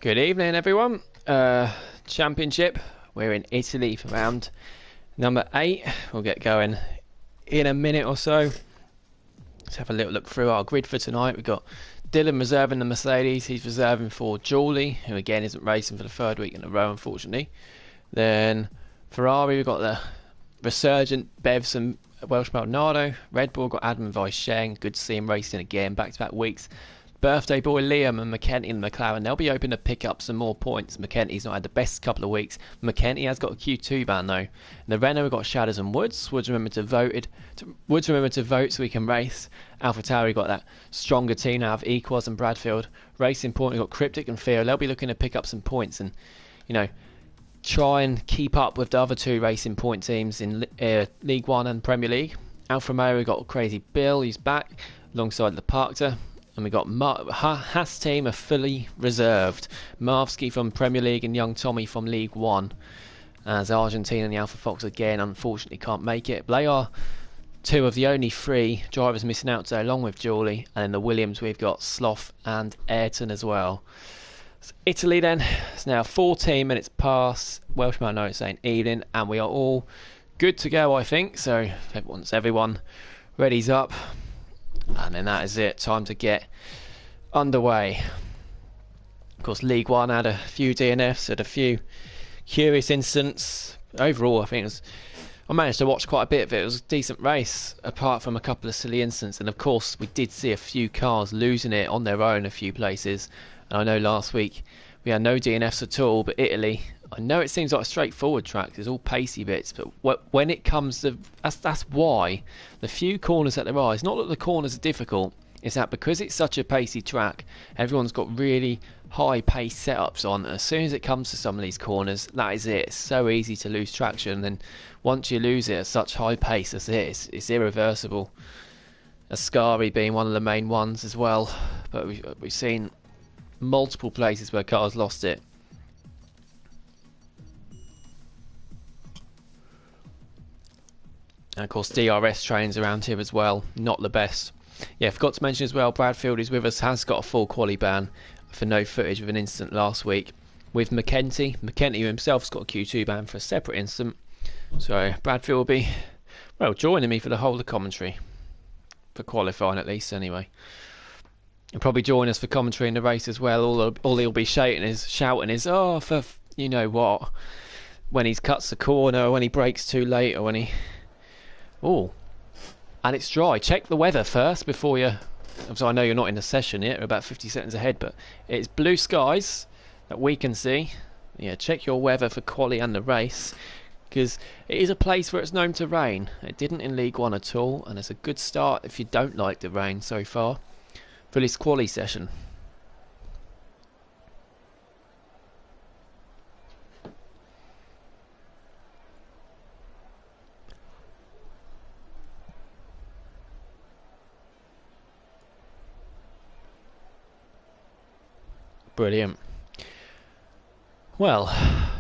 Good evening, everyone. Championship. We're in Italy for round number 8. We'll get going in a minute or so. Let's have a little look through our grid for tonight. We've got Dylan reserving the Mercedes. He's reserving for Julie, who again isn't racing for the third week in a row, unfortunately. Then Ferrari, we've got the resurgent Bevs and Welsh Maldonado. Red Bull got Adam and Vice Sheng. Good to see him racing again, back-to-back weeks. Birthday boy Liam and McKenty and McLaren, they'll be hoping to pick up some more points. McKenty's not had the best couple of weeks. McKenty has got a Q2 ban though. In the Renault we've got Shadows and Woods. Woods remember to vote so we can race. AlphaTauri got that stronger team now of Equaz and Bradfield. Racing Point we've got Cryptic and Theo. They'll be looking to pick up some points and, you know, try and keep up with the other two Racing Point teams in League One and Premier League. Alfa Romeo we've got Crazy Bill, he's back alongside the Parkter. And we got Haas team are fully reserved. Marvsky from Premier League and Young Tommy from League One. As Argentina and the Alpha Fox again unfortunately can't make it. But they are two of the only 3 drivers missing out today along with Julie. And in the Williams we've got Sloth and Ayrton as well. So Italy then. It's now 14 minutes past. Welshman know it's saying evening. And we are all good to go I think. So once everyone ready's up. And then that is it, time to get underway. Of course, League One had a few DNFs, had a few curious incidents. Overall, I think I managed to watch quite a bit of it. It was a decent race, apart from a couple of silly incidents. And of course, we did see a few cars losing it on their own a few places. And I know last week we had no DNFs at all, but Italy, I know it seems like a straightforward track. There's all pacey bits, but when it comes to that's why the few corners that there are. It's not that the corners are difficult. It's that because it's such a pacey track, everyone's got really high pace setups on. As soon as it comes to some of these corners, that is it. It's so easy to lose traction. And then once you lose it at such high pace, that's it. It's irreversible. Ascari being one of the main ones as well. But we've seen multiple places where cars lost it. And of course DRS trains around here as well, not the best. Yeah, forgot to mention as well, Bradfield is with us, has got a full quali ban for no footage of an incident last week. With McKenty himself's got a Q2 ban for a separate incident. So Bradfield will be, well, joining me for the whole of the commentary. For qualifying at least anyway. He'll probably join us for commentary in the race as well. All he'll be shouting is, oh, for you know what, when he cuts the corner, or when he brakes too late, or when he... Oh, and it's dry. Check the weather first before you... So I know you're not in the session yet, we're about 50 seconds ahead, but it's blue skies that we can see. Yeah, check your weather for quali and the race, because it is a place where it's known to rain. It didn't in League One at all, and it's a good start if you don't like the rain so far for this quali session. Brilliant. Well,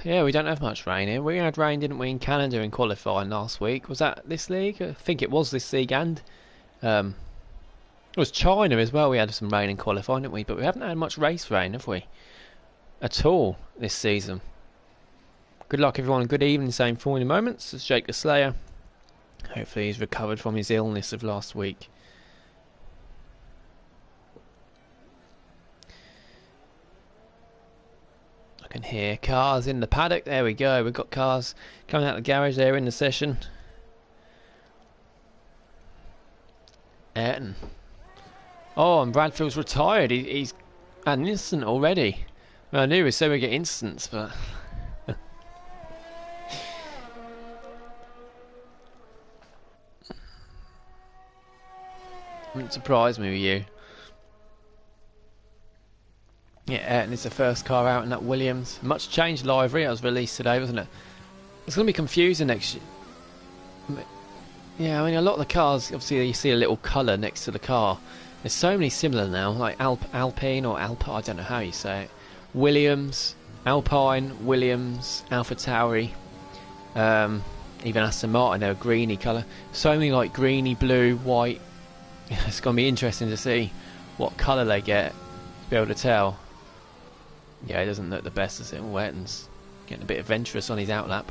yeah, we don't have much rain here. We had rain, didn't we, in Canada in qualifying last week? Was that this league? I think it was this league, and it was China as well. We had some rain in qualifying, didn't we? But we haven't had much race rain, have we? At all this season. Good luck, everyone, and good evening. Same 40 moments. It's Jake the Slayer. Hopefully he's recovered from his illness of last week. Can hear cars in the paddock. There we go. We've got cars coming out of the garage there in the session. Ayrton. Oh, and Bradfield's retired. He's had an instant already. Well, I knew we said we'd get instants, but... Wouldn't surprise me with you. Yeah, Ayrton is the first car out in that Williams. Much changed livery. That was released today, wasn't it? It's going to be confusing next year. Yeah, I mean, a lot of the cars, obviously you see a little colour next to the car. There's so many similar now, like Alpine or I don't know how you say it. Williams, Alpine, Williams, AlphaTauri, even Aston Martin, they're a greeny colour. So many like greeny, blue, white. It's going to be interesting to see what colour they get, to be able to tell. Yeah, he doesn't look the best, as it? Oh, Ayrton's getting a bit adventurous on his outlap.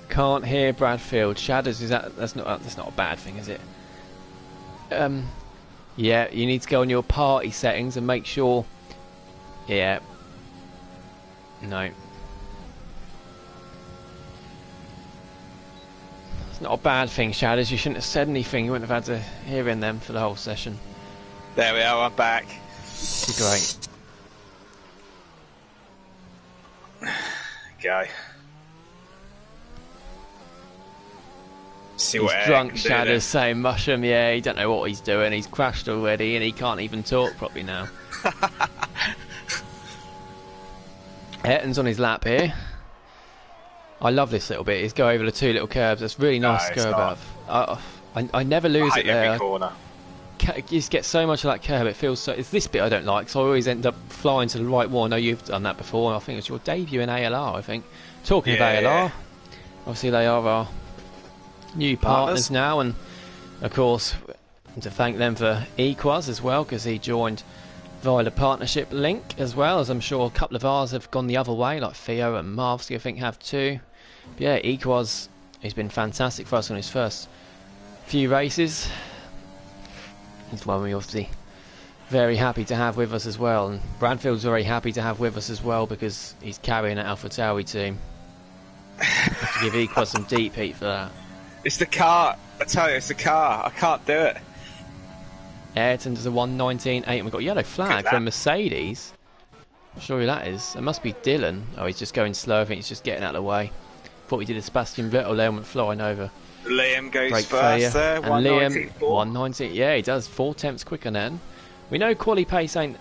Can't hear Bradfield. Shadows, is that's not a bad thing, is it? Yeah, you need to go on your party settings and make sure. Yeah. No. It's not a bad thing, Shadows. You shouldn't have said anything. You wouldn't have had to hear in them for the whole session. There we are, I'm back. You're great. Go. See He's what drunk, Shadows saying mushroom. Yeah, he don't know what he's doing. He's crashed already and he can't even talk properly now. Ayrton's on his lap here. I love this little bit. He's go over the two little curbs. It's really nice to go above. I never lose it there. Every corner. You just get so much of that curb. It feels so. It's this bit I don't like. So I always end up flying to the right wall. I know you've done that before. I think it's your debut in ALR. I think. Talking of ALR, obviously they are our new partners now, and of course to thank them for Equaz as well, because he joined via the partnership link, as well as I'm sure a couple of ours have gone the other way, like Theo and Marvsky I think have too. But yeah, Equaz has been fantastic for us on his first few races. He's one we're obviously very happy to have with us as well, and Bradfield's very happy to have with us as well because he's carrying an AlphaTauri team. Have to give Equaz some deep heat for that. It's the car. I tell you, it's the car. I can't do it. Ayrton does a 1:19.8, and we've got a yellow flag from Mercedes. I'm sure who that is. It must be Dylan. Oh, he's just going slow. I think he's just getting out of the way. Thought we did a Sebastian Vettel there and went flying over. Liam goes Great first there. And Liam, 1:19. Yeah, he does 4 tenths quicker then. We know quali pace ain't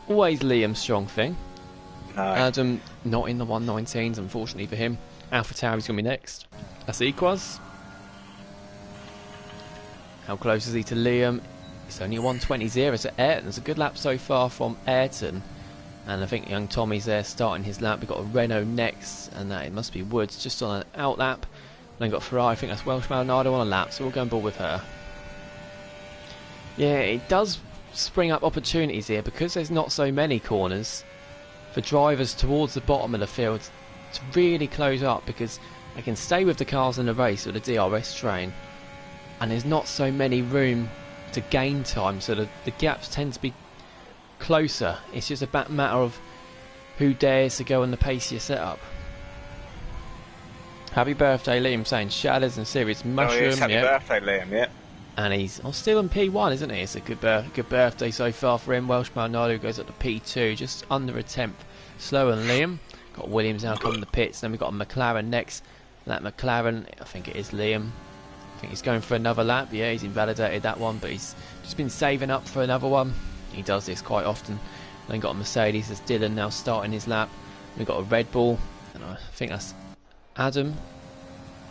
always Liam's strong thing. No. Adam not in the 1:19s, unfortunately for him. AlphaTauri's going to be next. That's Equaz. How close is he to Liam? It's only a 1:20.0, so Ayrton's a good lap so far from Ayrton. And I think young Tommy's there starting his lap. We've got a Renault next, and that it must be Woods just on an out lap. Then got Ferrari, I think that's Welsh Maldonado on a lap, so we'll go and ball with her. Yeah, it does spring up opportunities here because there's not so many corners for drivers towards the bottom of the field to really close up, because they can stay with the cars in the race with the DRS train, and there's not so many room to gain time, so the gaps tend to be closer. It's just a matter of who dares to go on the pace you set up. Happy birthday, Liam, saying Shadows and Serious Mushroom. Oh, yes, happy birthday, Liam, yeah. And he's still in P1, isn't he? It's a good birthday so far for him. Welsh Maldonado goes up to P2, just under a tenth slower than Liam. Got Williams now coming to the pits. Then we've got a McLaren next. That McLaren, I think it is Liam. I think he's going for another lap. Yeah, he's invalidated that one, but he's just been saving up for another one. He does this quite often. Then got a Mercedes. There's Dylan now starting his lap. We've got a Red Bull, and I think that's Adam.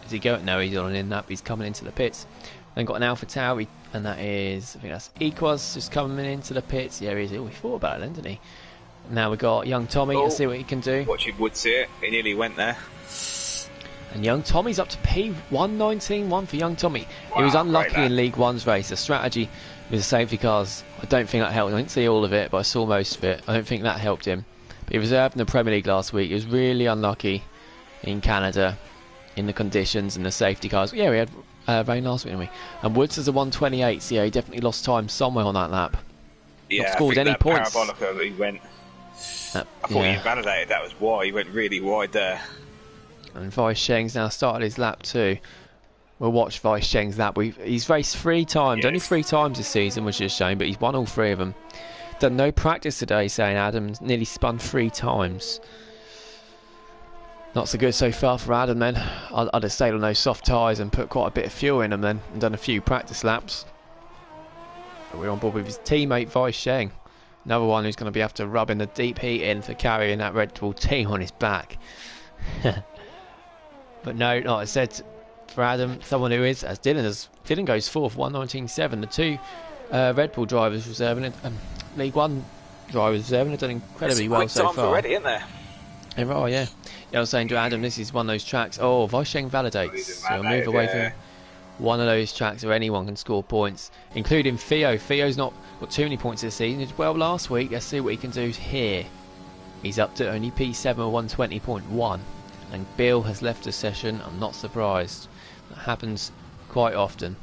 Is he going? No, he's on in that. He's coming into the pits. Then got an AlphaTauri, and that is, I think that's Equaz just coming into the pits. Yeah, he is. Oh, he thought about it then, didn't he? Now we've got young Tommy. Let's see what he can do. Watching Woods here. He nearly went there. And young Tommy's up to P1:19.1 for young Tommy. Wow, he was unlucky in League One's race. The strategy with the safety cars, I don't think that helped. I didn't see all of it, but I saw most of it. I don't think that helped him. But he reserved in the Premier League last week. He was really unlucky in Canada in the conditions and the safety cars. Yeah, we had rain last week, didn't we? And Woods is a 1:28, so yeah, he definitely lost time somewhere on that lap. Yeah, not scored any points. Parabolica that he went. I thought he invalidated. That was why he went really wide there. And Vice Sheng's now started his lap too. We'll watch Vice Sheng's lap. He's raced 3 times, only 3 times this season, which is a shame, but he's won all 3 of them. Done no practice today, saying Adam. Nearly spun 3 times. Not so good so far for Adam then. I'd have stayed on those soft tyres and put quite a bit of fuel in them then, and done a few practice laps. But we're on board with his teammate Vice Sheng. Another one who's going to have to rubbing the deep heat in for carrying that Red Bull team on his back. But no, like I said, for Adam, someone who is, as Dylan does, Dylan goes 4th, 1:19.7. The 2 Red Bull drivers reserving, League One drivers reserving, have done incredibly well so far. Already, isn't there? They are, yeah. Yeah, I was saying to Adam, this is one of those tracks. Oh, Vice Sheng validates. So we'll move away from one of those tracks where anyone can score points, including Theo. Theo's not got too many points this season. He did well last week. Let's see what he can do here. He's up to only P7 or 120.1. And Bill has left the session. I'm not surprised. That happens quite often.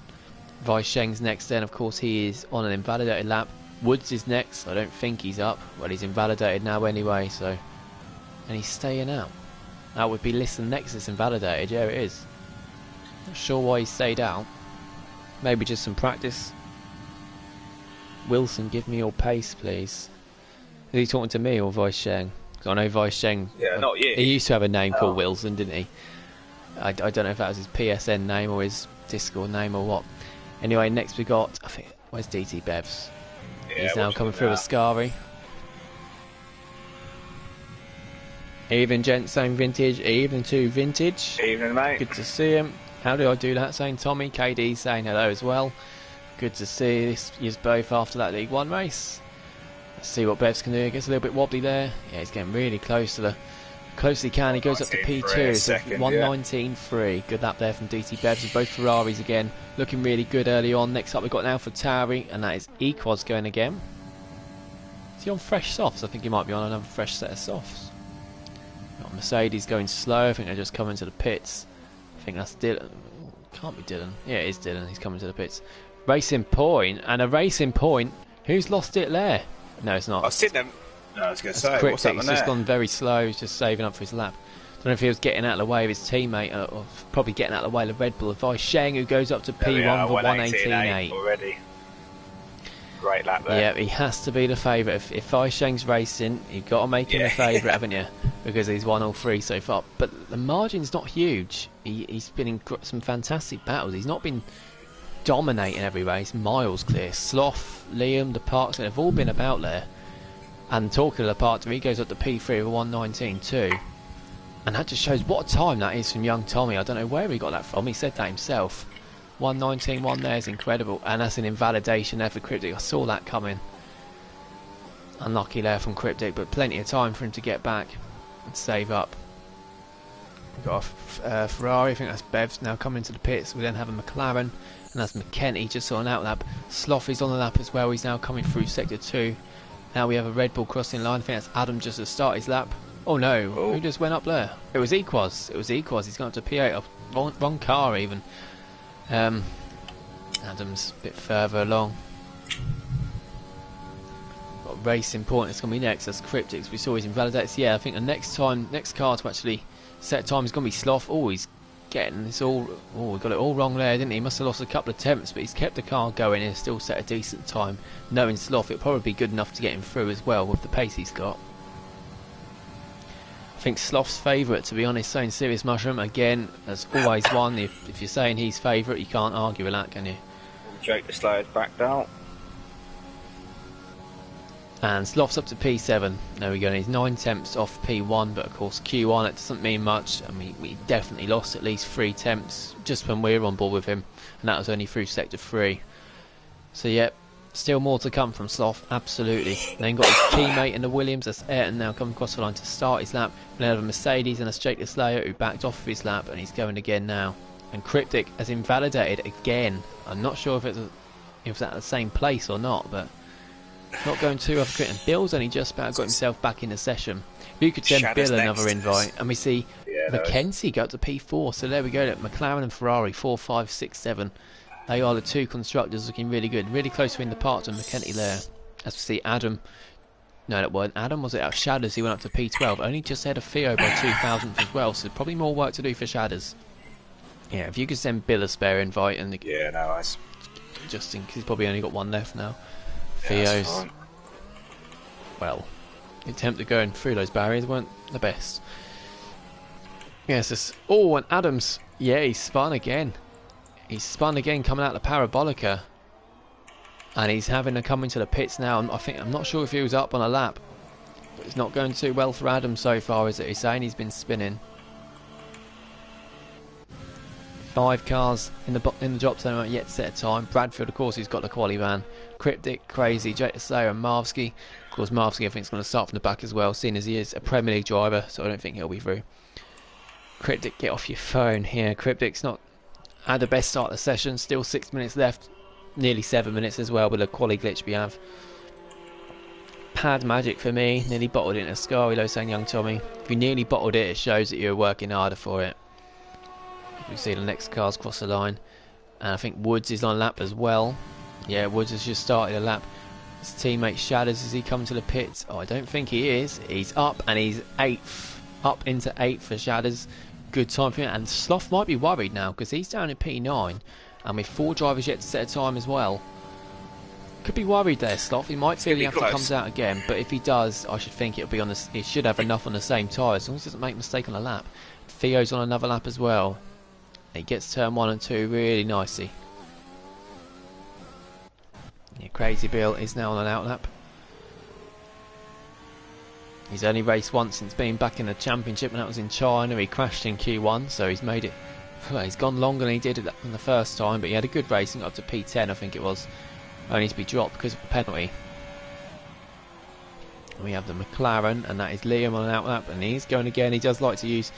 Wei Sheng's next then, of course, he is on an invalidated lap. Woods is next. I don't think he's up. Well, he's invalidated now anyway, so... And he's staying out. That would be Listen next that's invalidated. Yeah, it is. Not sure why he stayed out. Maybe just some practice. Wilson, give me your pace, please. Is he talking to me or Wei Sheng? Because I know Wei Sheng... Yeah, not you. He used to have a name called Wilson, didn't he? I don't know if that was his PSN name or his Discord name or what. Anyway, next we got... I think... Where's DT Bevs? Yeah, he's now coming through with Scary. Evening, gents, same vintage. Evening to vintage. Evening, mate. Good to see him. How do I do that? Saying Tommy. KD saying hello as well. Good to see you both after that League One race. Let's see what Bevs can do. He gets a little bit wobbly there. Yeah, he's getting really close to the... Close he can. He goes up to P2. So 119.3. Good lap there from DT Bevs. With both Ferraris again. Looking really good early on. Next up we've got now for Tauri. And that is Equos going again. Is he on fresh softs? I think he might be on another fresh set of softs. Got Mercedes going slow. I think they're just coming to the pits. I think that's Dylan. Can't be Dylan. Yeah, it is Dylan. He's coming to the pits. Racing Point. And a Racing Point. Who's lost it there? No, it's not. I've seen them. No, I was going to say, what's happened there? He's just gone very slow. He's just saving up for his lap. Don't know if he was getting out of the way of his teammate, or probably getting out of the way of Red Bull. Wei Sheng, who goes up to P1 for 118.8 already. Great lap there. Yeah, he has to be the favourite. If Wei Sheng's racing, you've got to make him the favourite, haven't you? Because he's won all three so far. But the margin's not huge. He's been in some fantastic battles. He's not been dominating every race. Miles clear. Sloth, Liam, the Parks, they've all been about there. And talking of the Parks, he goes up to P3 with 119.2. And that just shows what a time that is from young Tommy. I don't know where he got that from. He said that himself. 119.1 there is incredible. And that's an invalidation there for Cryptic. I saw that coming. Unlucky there from Cryptic, but plenty of time for him to get back and save up. We've got a Ferrari. I think that's Bevs now coming to the pits. We then have a McLaren. And that's McKenty just on an out lap. Sloth is on the lap as well. He's now coming through sector 2. Now we have a Red Bull crossing line. I think that's Adam just to start his lap. Oh no, who just went up there? It was Equos. It was Equos. He's gone up to P8. Wrong car even. Adam's a bit further along. Got Racing Point. It's going to be next. That's Cryptics. We saw he's invalidated. Yeah, I think the next car to actually set time is going to be Sloth. Oh, he's getting this all... Oh, we got it all wrong there, didn't he? He must have lost a couple of attempts, but he's kept the car going and still set a decent time. Knowing Sloth, it'll probably be good enough to get him through as well with the pace he's got. I think Sloth's favourite, to be honest, saying Serious Mushroom, again, has always won. If you're saying he's favourite, you can't argue with that, can you? Jake the Slayer's backed out. And Sloth's up to P7. There we go, and he's 9 tenths off P1, but of course Q1, it doesn't mean much. I mean, we definitely lost at least 3 tenths just when we were on board with him, and that was only through Sector 3. So, yeah, still more to come from Sloth, absolutely. And then got his teammate in the Williams, that's Ayrton, now coming across the line to start his lap. And then have a Mercedes and a Jake the Slayer who backed off of his lap, and he's going again now. And Cryptic has invalidated again. I'm not sure if it's at the same place or not, but not going too off Cryptic. And Bill's only just about got himself back in the session. You could send Bill another invite, and we see Mackenzie go up to P4. So there we go. Look, McLaren and Ferrari 4, 5, 6, 7. They are the two constructors looking really good, really close to win the parts. And McKenty there. As we see Adam. No, that wasn't Adam. Was it out Shadders? He went up to P12. Only just ahead of Theo by 2,000th as well. So probably more work to do for Shadders. Yeah, if you could send Bill a spare invite and yeah, no worries. Just in, cause he's probably only got one left now. Yeah, Theo's well, the attempt at going through those barriers weren't the best. Yes, it's and Adams. Yeah, he's spun again. He's spun again coming out the Parabolica, and he's having to come into the pits now. I'm not sure if he was up on a lap, but it's not going too well for Adam so far, is it? He's saying he's been spinning. 5 cars in the drop zone aren't yet set a time. Bradfield, of course, he's got the quali van. Cryptic, Crazy, Jake Slayer and Marvsky. Of course, Marvsky I think is going to start from the back as well, seeing as he is a Premier League driver, so I don't think he'll be through. Cryptic, get off your phone here. Cryptic's not Had the best start of the session. Still 6 minutes left. Nearly 7 minutes as well with a quali glitch we have. Pad magic for me. Nearly bottled it in a scar. Hello saying young Tommy. If you nearly bottled it, it shows that you're working harder for it. We see the next cars cross the line. And I think Woods is on lap as well. Yeah, Woods has just started a lap. His teammate Shadows, as he comes to the pits? Oh, I don't think he is. He's up and he's 8th. Up into 8th for Shadows. Good time for him. And Sloth might be worried now because he's down in P9. And with 4 drivers yet to set a time as well. Could be worried there, Sloth. He might feel he has to come out again. But if he does, I should think it'll be on the. He should have enough on the same tyre as long as he doesn't make a mistake on a lap. Theo's on another lap as well. He gets turn 1 and 2 really nicely. Yeah, Crazy Bill is now on an out lap. He's only raced once since being back in the championship, and that was in China. He crashed in Q1, so he's made it. Well, he's gone longer than he did on the first time, but he had a good race and got up to P10, I think it was. Only to be dropped because of a penalty. We have the McLaren, and that is Liam on an out lap, and he's going again. He does like to use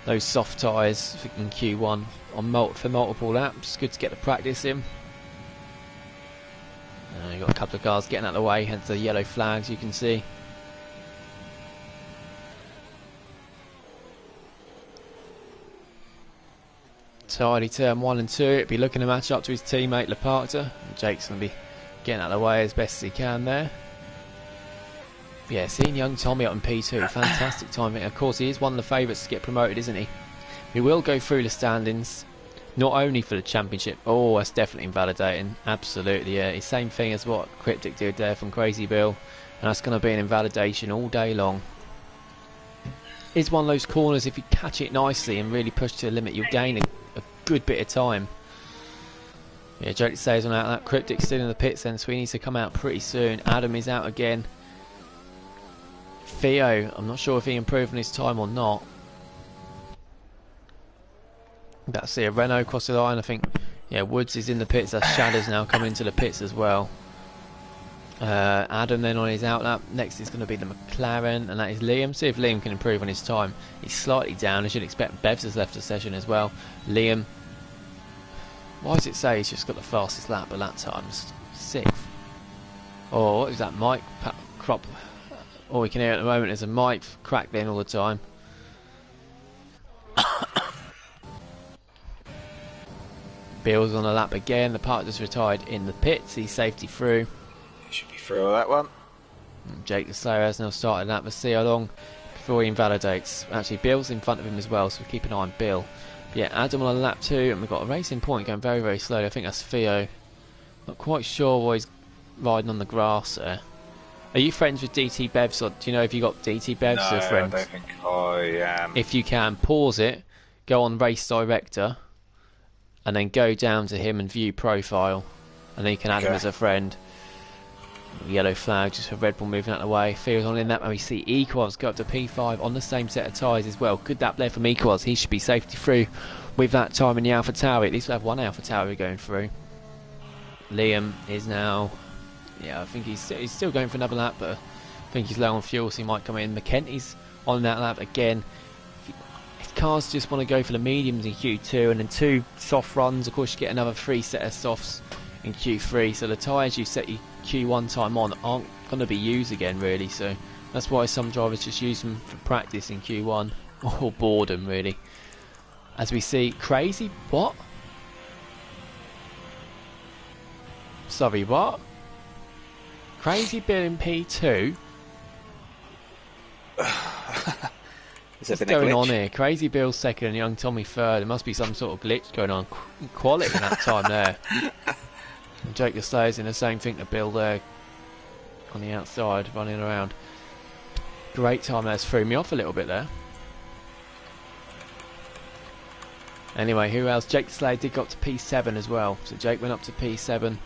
those soft tyres in Q1 on for multiple laps. Good to get the practice in. You've got a couple of cars getting out of the way, hence the yellow flags you can see. Tidy turn 1 and 2. It'll be looking to match up to his teammate Leparta. Jake's going to be getting out of the way as best as he can there. Yeah, seeing young Tommy up in P2, fantastic timing. Of course, he is one of the favourites to get promoted, isn't he? We will go through the standings, not only for the championship. Oh, that's definitely invalidating. Absolutely, yeah. It's same thing as what Cryptic did there from Crazy Bill, and that's going to be an invalidation all day long. It's one of those corners, if you catch it nicely and really push to the limit, you'll gain a good bit of time. Yeah, Jake stays on out. That Cryptic's still in the pits then, so he needs to come out pretty soon. Adam is out again. Theo, I'm not sure if he improved on his time or not. About to see a Renault cross the line, I think. Yeah, Woods is in the pits. That's Shadows now coming into the pits as well. Adam then on his out lap. Next is going to be the McLaren, and that is Liam. See if Liam can improve on his time. He's slightly down. I should expect Bevs has left the session as well. Liam, why does it say he's just got the fastest lap, but that time's 6th? Oh, what is that mic crop? All we can hear at the moment is a mic crackling all the time. Bill's on a lap again. The partner's retired in the pits. He's safety through. He should be through that one. Jake the Slayer has now started that. Let's see how long before he invalidates. Actually, Bill's in front of him as well, so keep an eye on Bill. But yeah, Adam on a lap 2, and we've got a racing point going very, very slowly. I think that's Theo. Not quite sure why he's riding on the grass there. Are you friends with DT Bevs, or do you know if you got DT Bevs as a friend? No, I don't think I am. If you can, pause it, go on Race Director, and then go down to him and view profile, and then you can add him as a friend. Yellow flag just for Red Bull moving out of the way. Fears on in that, and we see Equals go up to P5 on the same set of tyres as well. Good lap there from Equals. He should be safety through with that time in the Alpha Tower. At least we have one Alpha Tower going through. Liam is now, yeah, I think he's still going for another lap, but I think he's low on fuel, so he might come in. McKenty's on that lap again. If cars just want to go for the mediums in Q2 and then 2 soft runs, of course you get another 3 set of softs in Q3, so the tyres you set your Q1 time on aren't going to be used again really, so that's why some drivers just use them for practice in Q1 or boredom really. As we see Crazy, what? Sorry, what? Crazy Bill in P2? What's going on here? Crazy Bill second and Young Tommy third. There must be some sort of glitch going on. Quality in that time there. And Jake the Slayer's in the same thing to Bill there on the outside, running around. Great time. That's threw me off a little bit there. Anyway, who else? Jake the Slayer did go up to P7 as well. So Jake went up to P7.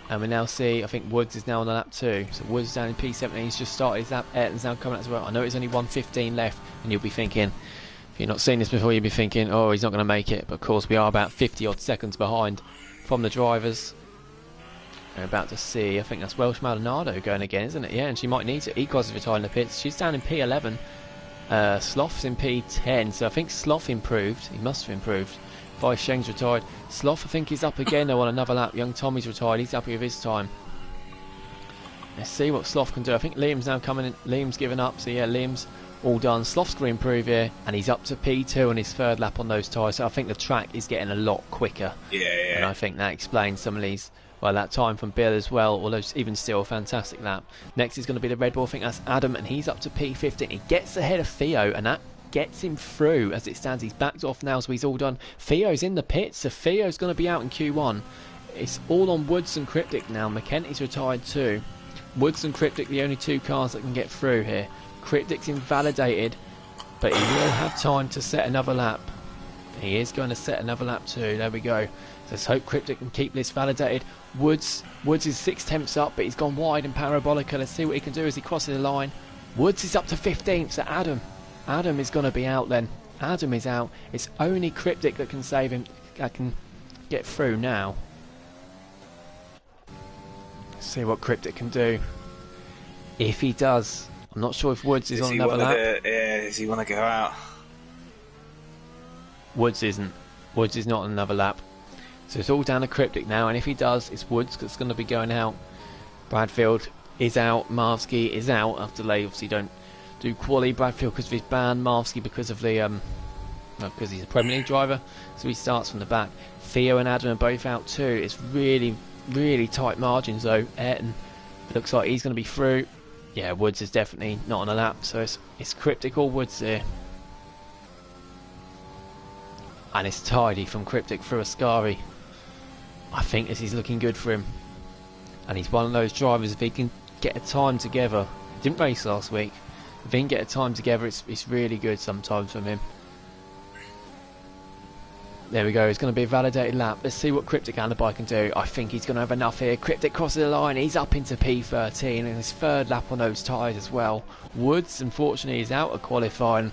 And we now see, I think Woods is now on the lap 2. So Woods is down in P7 and he's just started his lap. Ayrton's now coming out as well. I know it's only 1:15 left, and you'll be thinking, if you've not seen this before, you'll be thinking, oh, he's not going to make it. But of course, we are about 50 odd seconds behind from the drivers. We're about to see, I think that's Welsh Maldonado going again, isn't it? Yeah, and she might need to. Ecos is retired in the pits. She's down in P11. Sloth's in P10. So I think Sloth improved. He must have improved. Vice Sheng's retired. Sloth, I think he's up again though on another lap. Young Tommy's retired. He's happy with his time. Let's see what Sloth can do. I think Liam's now coming in. Liam's given up. So yeah, Liam's all done. Sloth's going to improve here, and he's up to P2 on his third lap on those tyres. So I think the track is getting a lot quicker. Yeah. And I think that explains some of these. Well, that time from Bill as well, although even still a fantastic lap. Next is going to be the Red Bull. I think that's Adam, and he's up to P15. He gets ahead of Theo, and that gets him through as it stands. He's backed off now, so he's all done. Theo's in the pits, so Theo's going to be out in Q1. It's all on Woods and Cryptic now. McKenty's retired too. Woods and Cryptic, the only two cars that can get through here. Cryptic's invalidated, but he will have time to set another lap. He is going to set another lap too. There we go. Let's hope Cryptic can keep this validated. Woods is 6/10 up, but he's gone wide in Parabolica. Let's see what he can do as he crosses the line. Woods is up to 15th, so Adam is going to be out then. Adam is out. It's only Cryptic that can save him, that can get through now. Let's see what Cryptic can do. If he does, I'm not sure if Woods is on another lap. Does he want to go out? Woods isn't. Woods is not on another lap. So it's all down to Cryptic now, and if he does, it's Woods that's going to be going out. Bradfield is out. Marvsky is out after they obviously don't do quali. Bradfield because of his ban. Marvsky because of the because he's a Premier League driver, so he starts from the back. Theo and Adam are both out too. It's really, really tight margins though. Ayrton looks like he's going to be through. Yeah, Woods is definitely not on a lap, so it's Cryptic or Woods here. And it's tidy from Cryptic through Ascari. I think this is looking good for him. And he's one of those drivers, if he can get a time together. He didn't race last week. If he can get a time together, it's really good sometimes from him. There we go, it's going to be a validated lap. Let's see what Cryptic Alibi can do. I think he's going to have enough here. Cryptic crosses the line, he's up into P13 and his third lap on those tyres as well. Woods, unfortunately, is out of qualifying.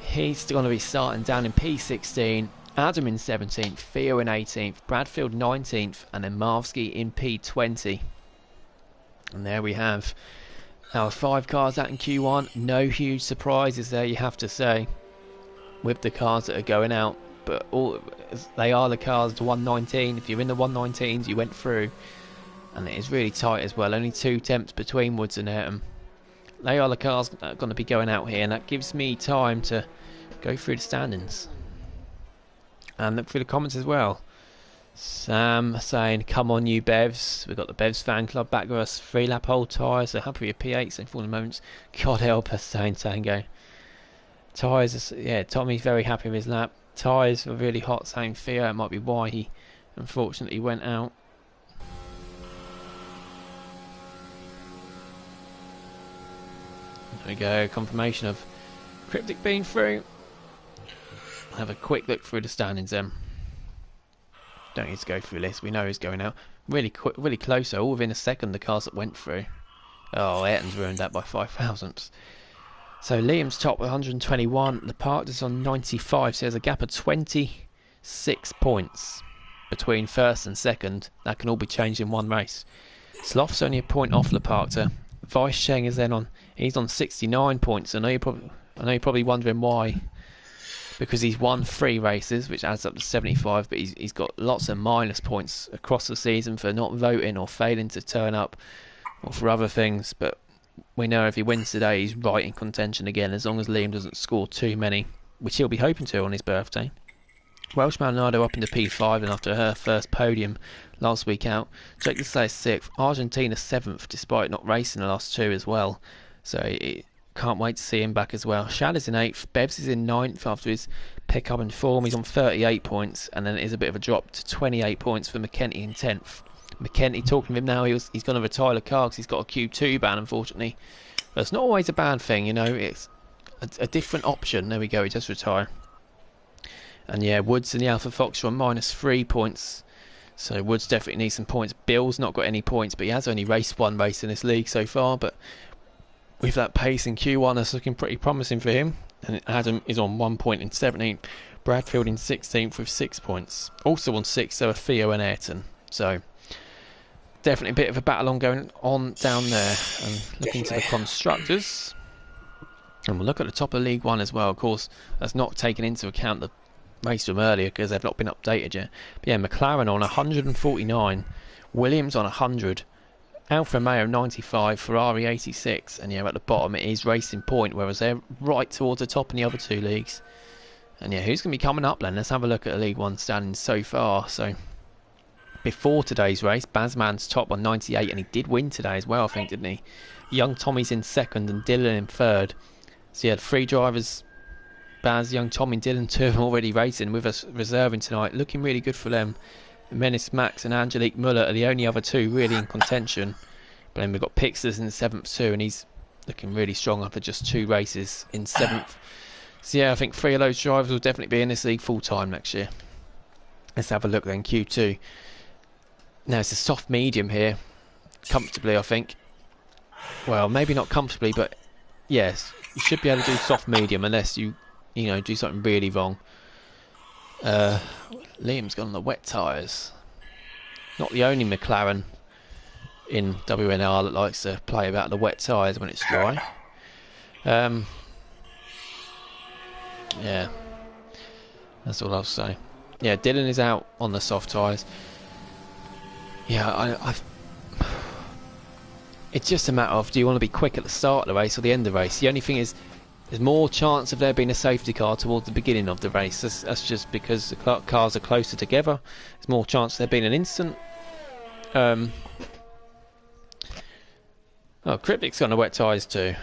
He's going to be starting down in P16. Adam in 17th, Theo in 18th, Bradfield 19th, and then Marvsky in P20. And there we have our 5 cars out in Q1. No huge surprises there, you have to say, with the cars that are going out. But all they are the cars to 119. If you're in the 119s, you went through. And it is really tight as well. Only 2 tenths between Woods and Ayrton. They are the cars that are going to be going out here. And that gives me time to go through the standings. And look through the comments as well. Sam saying, come on you Bevs. We've got the Bevs fan club back with us. 3 lap old tyres. So happy with P8. So for the moments. God help us, saying Tango. Tyres, yeah, Tommy's very happy with his lap. Tyres were really hot, saying Theo. It might be why he unfortunately went out. There we go. Confirmation of Cryptic being through. Have a quick look through the standings then. Don't need to go through this. We know he's going out. Really quick, really close. All within a second, the cars that went through. Oh, Ayrton's ruined that by 5 thousandths. So Liam's top with 121. The partner's on 95. So there's a gap of 26 points between first and second. That can all be changed in one race. Sloth's only a point off Leparkter. Vice Sheng is then on. He's on 69 points. I know you're probably wondering why. Because he's won 3 races, which adds up to 75, but he's got lots of minus points across the season for not voting or failing to turn up or for other things. But we know if he wins today, he's right in contention again, as long as Liam doesn't score too many, which he'll be hoping to on his birthday. Welsh Maldonado up into P5 and after her first podium last week out. Jake Leclerc 6th, Argentina 7th, despite not racing the last 2 as well. So can't wait to see him back as well. Shad is in 8th. Bevs is in 9th after his pick-up in form. He's on 38 points. And then it is a bit of a drop to 28 points for McKenty in 10th. McKenty, talking to him now, he's going to retire the car because he's got a Q2 ban, unfortunately. But it's not always a bad thing, you know. It's a different option. There we go, he does retire. And yeah, Woods and the Alpha Fox are on -3 points. So Woods definitely needs some points. Bill's not got any points, but he has only raced 1 race in this league so far. But with that pace in Q1, that's looking pretty promising for him. And Adam is on 1 point in 17th. Bradfield in 16th with 6 points. Also on 6th, there are Theo and Ayrton. So definitely a bit of a battle going on down there. And looking to the constructors. And we'll look at the top of League 1 as well. Of course, that's not taken into account the race them earlier because they've not been updated yet. But yeah, McLaren on 149, Williams on 100, Alfa Romeo 95, Ferrari 86, and yeah, at the bottom it is Racing Point, whereas they're right towards the top in the other two leagues. And yeah, who's going to be coming up then? Let's have a look at the League One standings so far. So before today's race, Bazman's top on 98, and he did win today as well, I think, didn't he? Young Tommy's in second and Dylan in third. So yeah, 3 drivers, Baz, Young Tommy and Dylan, 2 of them already racing with us reserving tonight. Looking really good for them. Menace Max and Angelique Muller are the only other 2 really in contention. But then we've got Pixels in 7th too, and he's looking really strong after just 2 races in 7th. So yeah, I think 3 of those drivers will definitely be in this league full time next year. Let's have a look then, Q2. Now it's a soft medium here, comfortably I think. Well, maybe not comfortably, but yes, you should be able to do soft medium unless you know, do something really wrong. Liam's gone on the wet tyres. Not the only McLaren in WNR that likes to play about the wet tyres when it's dry. Yeah, that's all I'll say. Yeah, Dylan is out on the soft tyres. Yeah, it's just a matter of, do you want to be quick at the start of the race or the end of the race? The only thing is, there's more chance of there being a safety car towards the beginning of the race. That's just because the cars are closer together. There's more chance of there being an incident. Oh, Cryptic's got on the wet tyres too.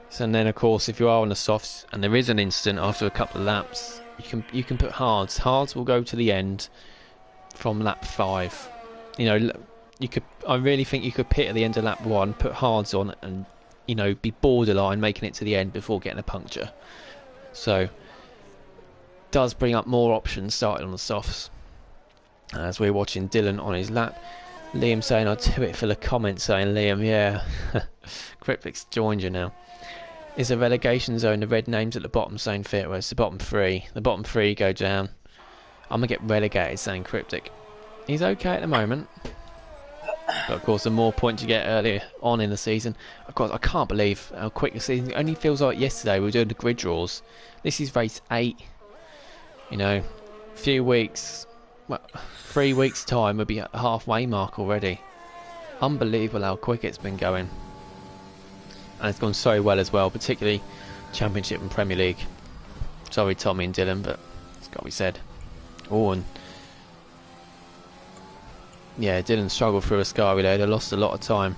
So and then of course, if you are on the softs and there is an incident after a couple of laps, you can put hards. Hards will go to the end from lap 5. You know, I really think you could pit at the end of lap 1, put hards on, and you know, be borderline making it to the end before getting a puncture. So does bring up more options starting on the softs. As we're watching Dylan on his lap, Liam saying I'll do it for the comment, saying Liam, yeah. Cryptic's joined you now. Is a relegation zone, the red names at the bottom saying fit, where it's the bottom 3. The bottom 3 go down. I'm going to get relegated, saying Cryptic. He's okay at the moment. But of course, the more points you get earlier on in the season. Of course, I can't believe how quick the season. It only feels like yesterday we were doing the grid draws. This is race 8. You know, a few weeks, well, 3 weeks time we'll be at the halfway mark already. Unbelievable how quick it's been going. And it's gone so well as well, particularly Championship and Premier League. Sorry Tommy and Dylan, but it's got to be said. Oh, and yeah, Dylan struggled through a Ascari there. They lost a lot of time.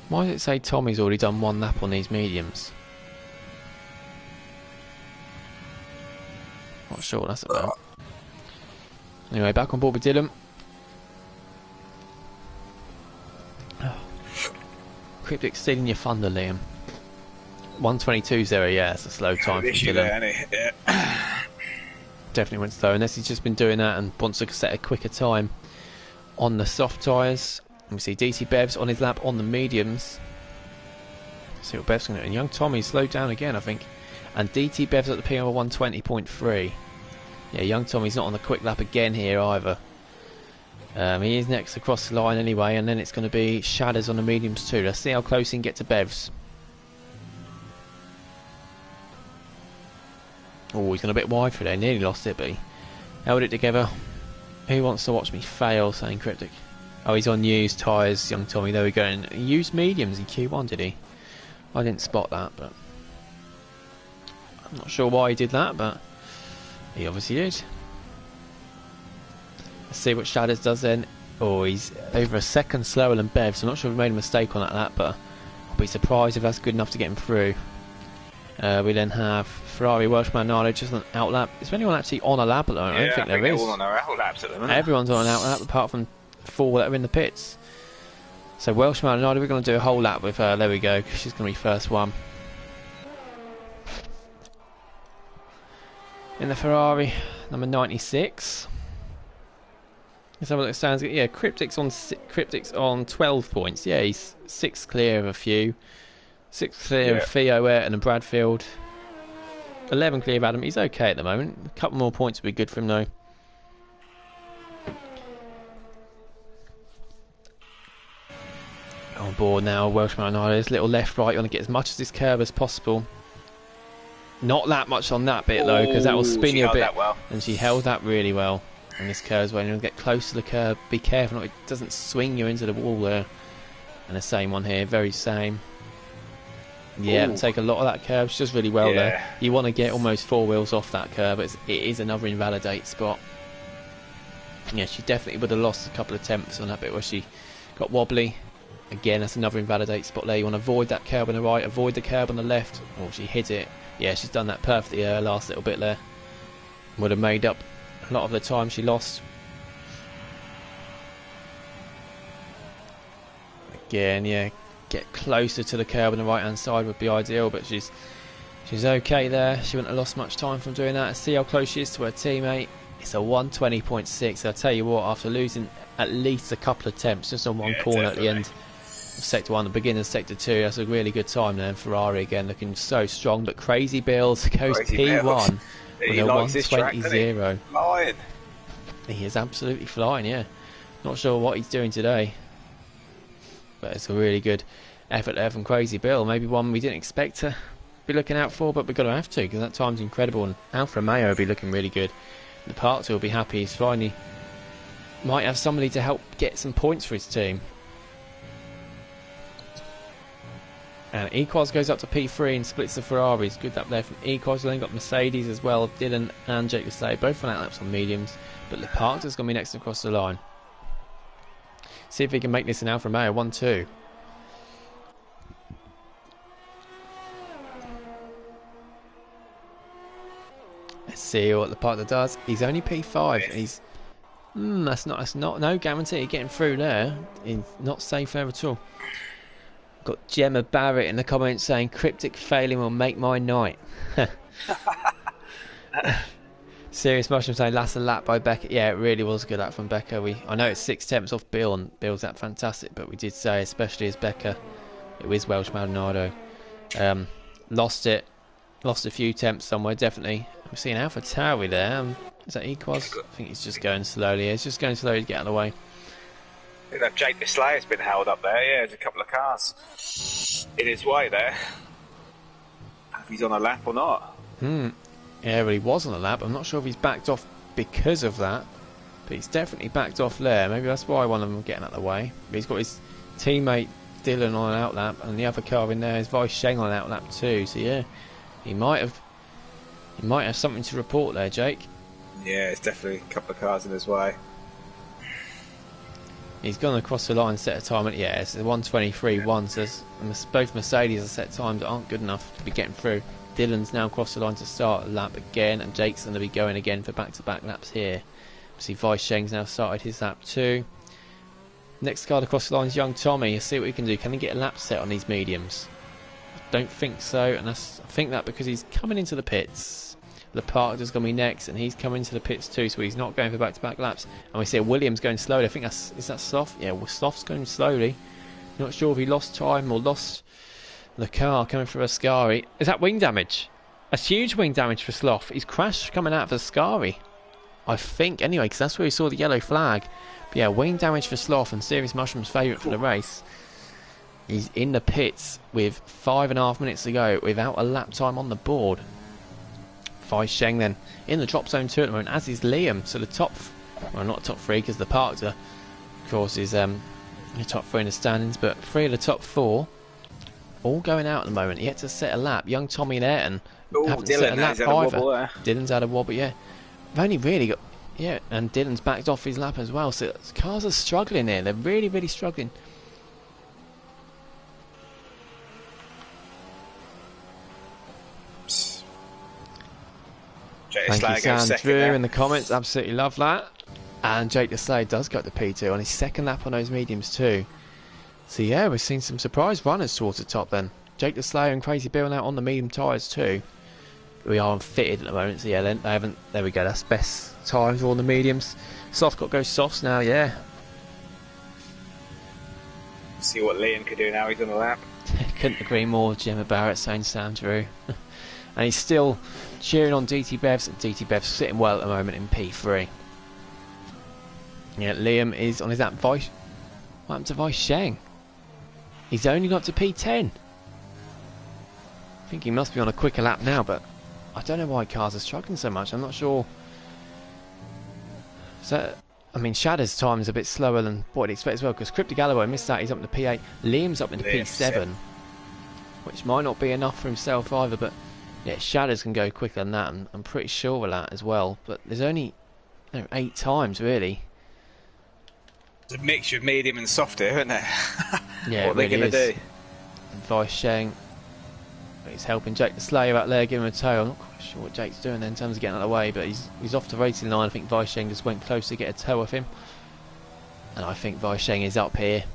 Why does it say Tommy's already done 1 lap on these mediums? Not sure what that's about. Anyway, back on board with Dylan. Cryptic stealing your thunder, Liam. 1:22's there, yeah, it's a slow time for Dylan. Yeah. Definitely went slow, unless he's just been doing that and wants to set a quicker time on the soft tyres. We see DT Bev's on his lap on the mediums. See what Bev's going to do. And Young Tommy slowed down again, I think. And DT Bev's at the PR 120.3. Yeah, Young Tommy's not on the quick lap again here either. He is next across the line anyway, and then it's going to be Shadows on the mediums too. Let's see how close he can get to Bev's. Oh, he's gone a bit wide for there. Nearly lost it, but he held it together. Who wants to watch me fail, saying Cryptic? Oh, he's on used tyres, Young Tommy. There we go. And he used mediums in Q1, did he? I didn't spot that, but I'm not sure why he did that, but he obviously did. Let's see what Shadows does then. Oh, he's over a second slower than Bev, so I'm not sure if we made a mistake on that lap, but I'll be surprised if that's good enough to get him through. We then have Ferrari, Welshman, Nardo just on an out lap. Is there anyone actually on a lap at the moment? Yeah, I don't think there is. All on our out laps at the moment. Everyone's on an out lap apart from 4 that are in the pits. So Welshman and Nardo, we're going to do a whole lap with her. There we go. She's going to be first one. In the Ferrari, number 96. Let's have a look at stands. Yeah, Cryptic's on 12 points. Yeah, he's 6 clear of a few. 6 clear of Theo, Ayrton and Bradfield. 11 clear of Adam. He's okay at the moment. A couple more points would be good for him though. On board now, Welshman and Ireland. Little left, right. You want to get as much of this curve as possible. Not that much on that bit though, because that will spin she you a held bit. that well. And she held that really well on this curve as well. You'll get close to the curve. Be careful, it doesn't swing you into the wall there. And the same one here, very same. Yeah, and take a lot of that curve. She does really well there. You want to get almost 4 wheels off that curve. It is another invalidate spot. Yeah, she definitely would have lost a couple of tenths on that bit where she got wobbly. Again, that's another invalidate spot there. You want to avoid that curb on the right, avoid the curb on the left. Oh, she hit it. Yeah, she's done that perfectly last little bit there. Would have made up a lot of the time she lost. Again, yeah, get closer to the curb on the right hand side would be ideal, but she's okay there. She wouldn't have lost much time from doing that. See how close she is to her teammate. It's a 120.6. I'll tell you what, after losing at least a couple of attempts just on one corner definitely. At the end of Sector 1, the beginning of Sector 2, that's a really good time there. Ferrari again looking so strong, but Crazy Bills goes P1 with a 120.0. Flying. He is absolutely flying, yeah. Not sure what he's doing today, but it's a really good effort there from Crazy Bill. Maybe one we didn't expect to be looking out for, but we're going to have to, because that time's incredible. And Alfa Romeo will be looking really good. The Parks will be happy. He's finally might have somebody to help get some points for his team. And Equals goes up to P3 and splits the Ferraris. Good up there from Equals. Then got Mercedes as well. Dylan and Jake Lasay both on outlaps on mediums, but the Parks is going to be next across the line. See if he can make this an Alfa Romeo 1-2. Let's see what the partner does. He's only P5. He's that's not no guarantee of getting through there. He's not safe there at all. Got Gemma Barrett in the comments saying cryptic failing will make my night. Serious Mushroom saying last a lap by Becca. Yeah, it really was a good lap from Becca. I know it's 6 tenths off Bill, and Bill's that fantastic, but we did say, especially as Becca, it was Welsh Maldonado. Lost a few tenths somewhere, definitely. We're seeing Alpha Tauri there. Is that Equals? I think he's just going slowly. He's just going slowly to get out of the way. I think that Jake Bisley has been held up there. Yeah, there's a couple of cars in his way there. If he's on a lap or not. Yeah, well, he was on a lap. I'm not sure if he's backed off because of that, but he's definitely backed off there. Maybe that's why one of them getting out of the way. But he's got his teammate Dylan on an outlap, and the other car in there is Vice Sheng on an outlap too. So yeah, he might have something to report there, Jake. Yeah, it's definitely a couple of cars in his way. He's gone across the line, set a time. Yeah, it's a 1:23.1. So both Mercedes are set times that aren't good enough to be getting through. Dylan's now across the line to start a lap again, and Jake's going to be going again for back-to-back laps here. See, Vice Sheng's now started his lap too. Next car across the line is Young Tommy. Let's see what he can do. Can he get a lap set on these mediums? Don't think so, and I think that because he's coming into the pits. The Park is going to be next, and he's coming into the pits too, so he's not going for back-to-back laps. And we see Williams going slowly. I think is that Sloth? Yeah, well, Sloth's going slowly. Not sure if he lost time or lost the car coming through Ascari. Is that wing damage? That's huge wing damage for Sloth. He's crashed coming out of Ascari, I think, anyway, because that's where we saw the yellow flag. But yeah, wing damage for Sloth, and Serious Mushroom's favourite for the race. He's in the pits with 5.5 minutes to go without a lap time on the board. Vice Sheng then in the drop zone 2 at the moment, as is Liam. So the top, well, not top 3 because the Parks are, of course, is the top 3 in the standings, but 3 of the top 4 all going out at the moment. He had to set a lap. Young Tommy and Ayrton haven't set a lap either. Dylan's had a wobble, yeah. They've only really got, yeah, and Dylan's backed off his lap as well. So cars are struggling here. They're really, really struggling. Thank you, Sandrew, in the comments. Absolutely love that. And Jake Deslade does go to P2 on his second lap on those mediums too. So yeah, we've seen some surprise runners towards the top then. Jake Deslade and Crazy Bill now on the medium tyres too. We are unfitted at the moment, so yeah, they haven't. There we go. That's best times for all the mediums. Soft got go softs now, yeah. See what Liam can do now. He's on the lap. Couldn't agree more. Gemma Barrett saying Sandrew. And he's still cheering on DT Bevs, and DT Bevs sitting well at the moment in P3. Yeah, Liam is on his lap. What happened to Vice Sheng? He's only got to P10. I think he must be on a quicker lap now, but I don't know why cars are struggling so much. I'm not sure. So, I mean, Shadow's time is a bit slower than what I'd expect as well, because Cryptic Alloy missed that. He's up to P8. Liam's up into P7, which might not be enough for himself either. But yeah, Shadows can go quicker than that. I'm pretty sure of that as well. But there's only 8 times really. It's a mixture of medium and soft here, isn't it? Yeah, what are they going to do? And Vice Sheng, he's helping Jake the Slayer out there, giving him a tow. I'm not quite sure what Jake's doing there in terms of getting out of the way, but he's off the racing line. I think Vice Sheng just went close to get a tow of him. And I think Vice Sheng is up here.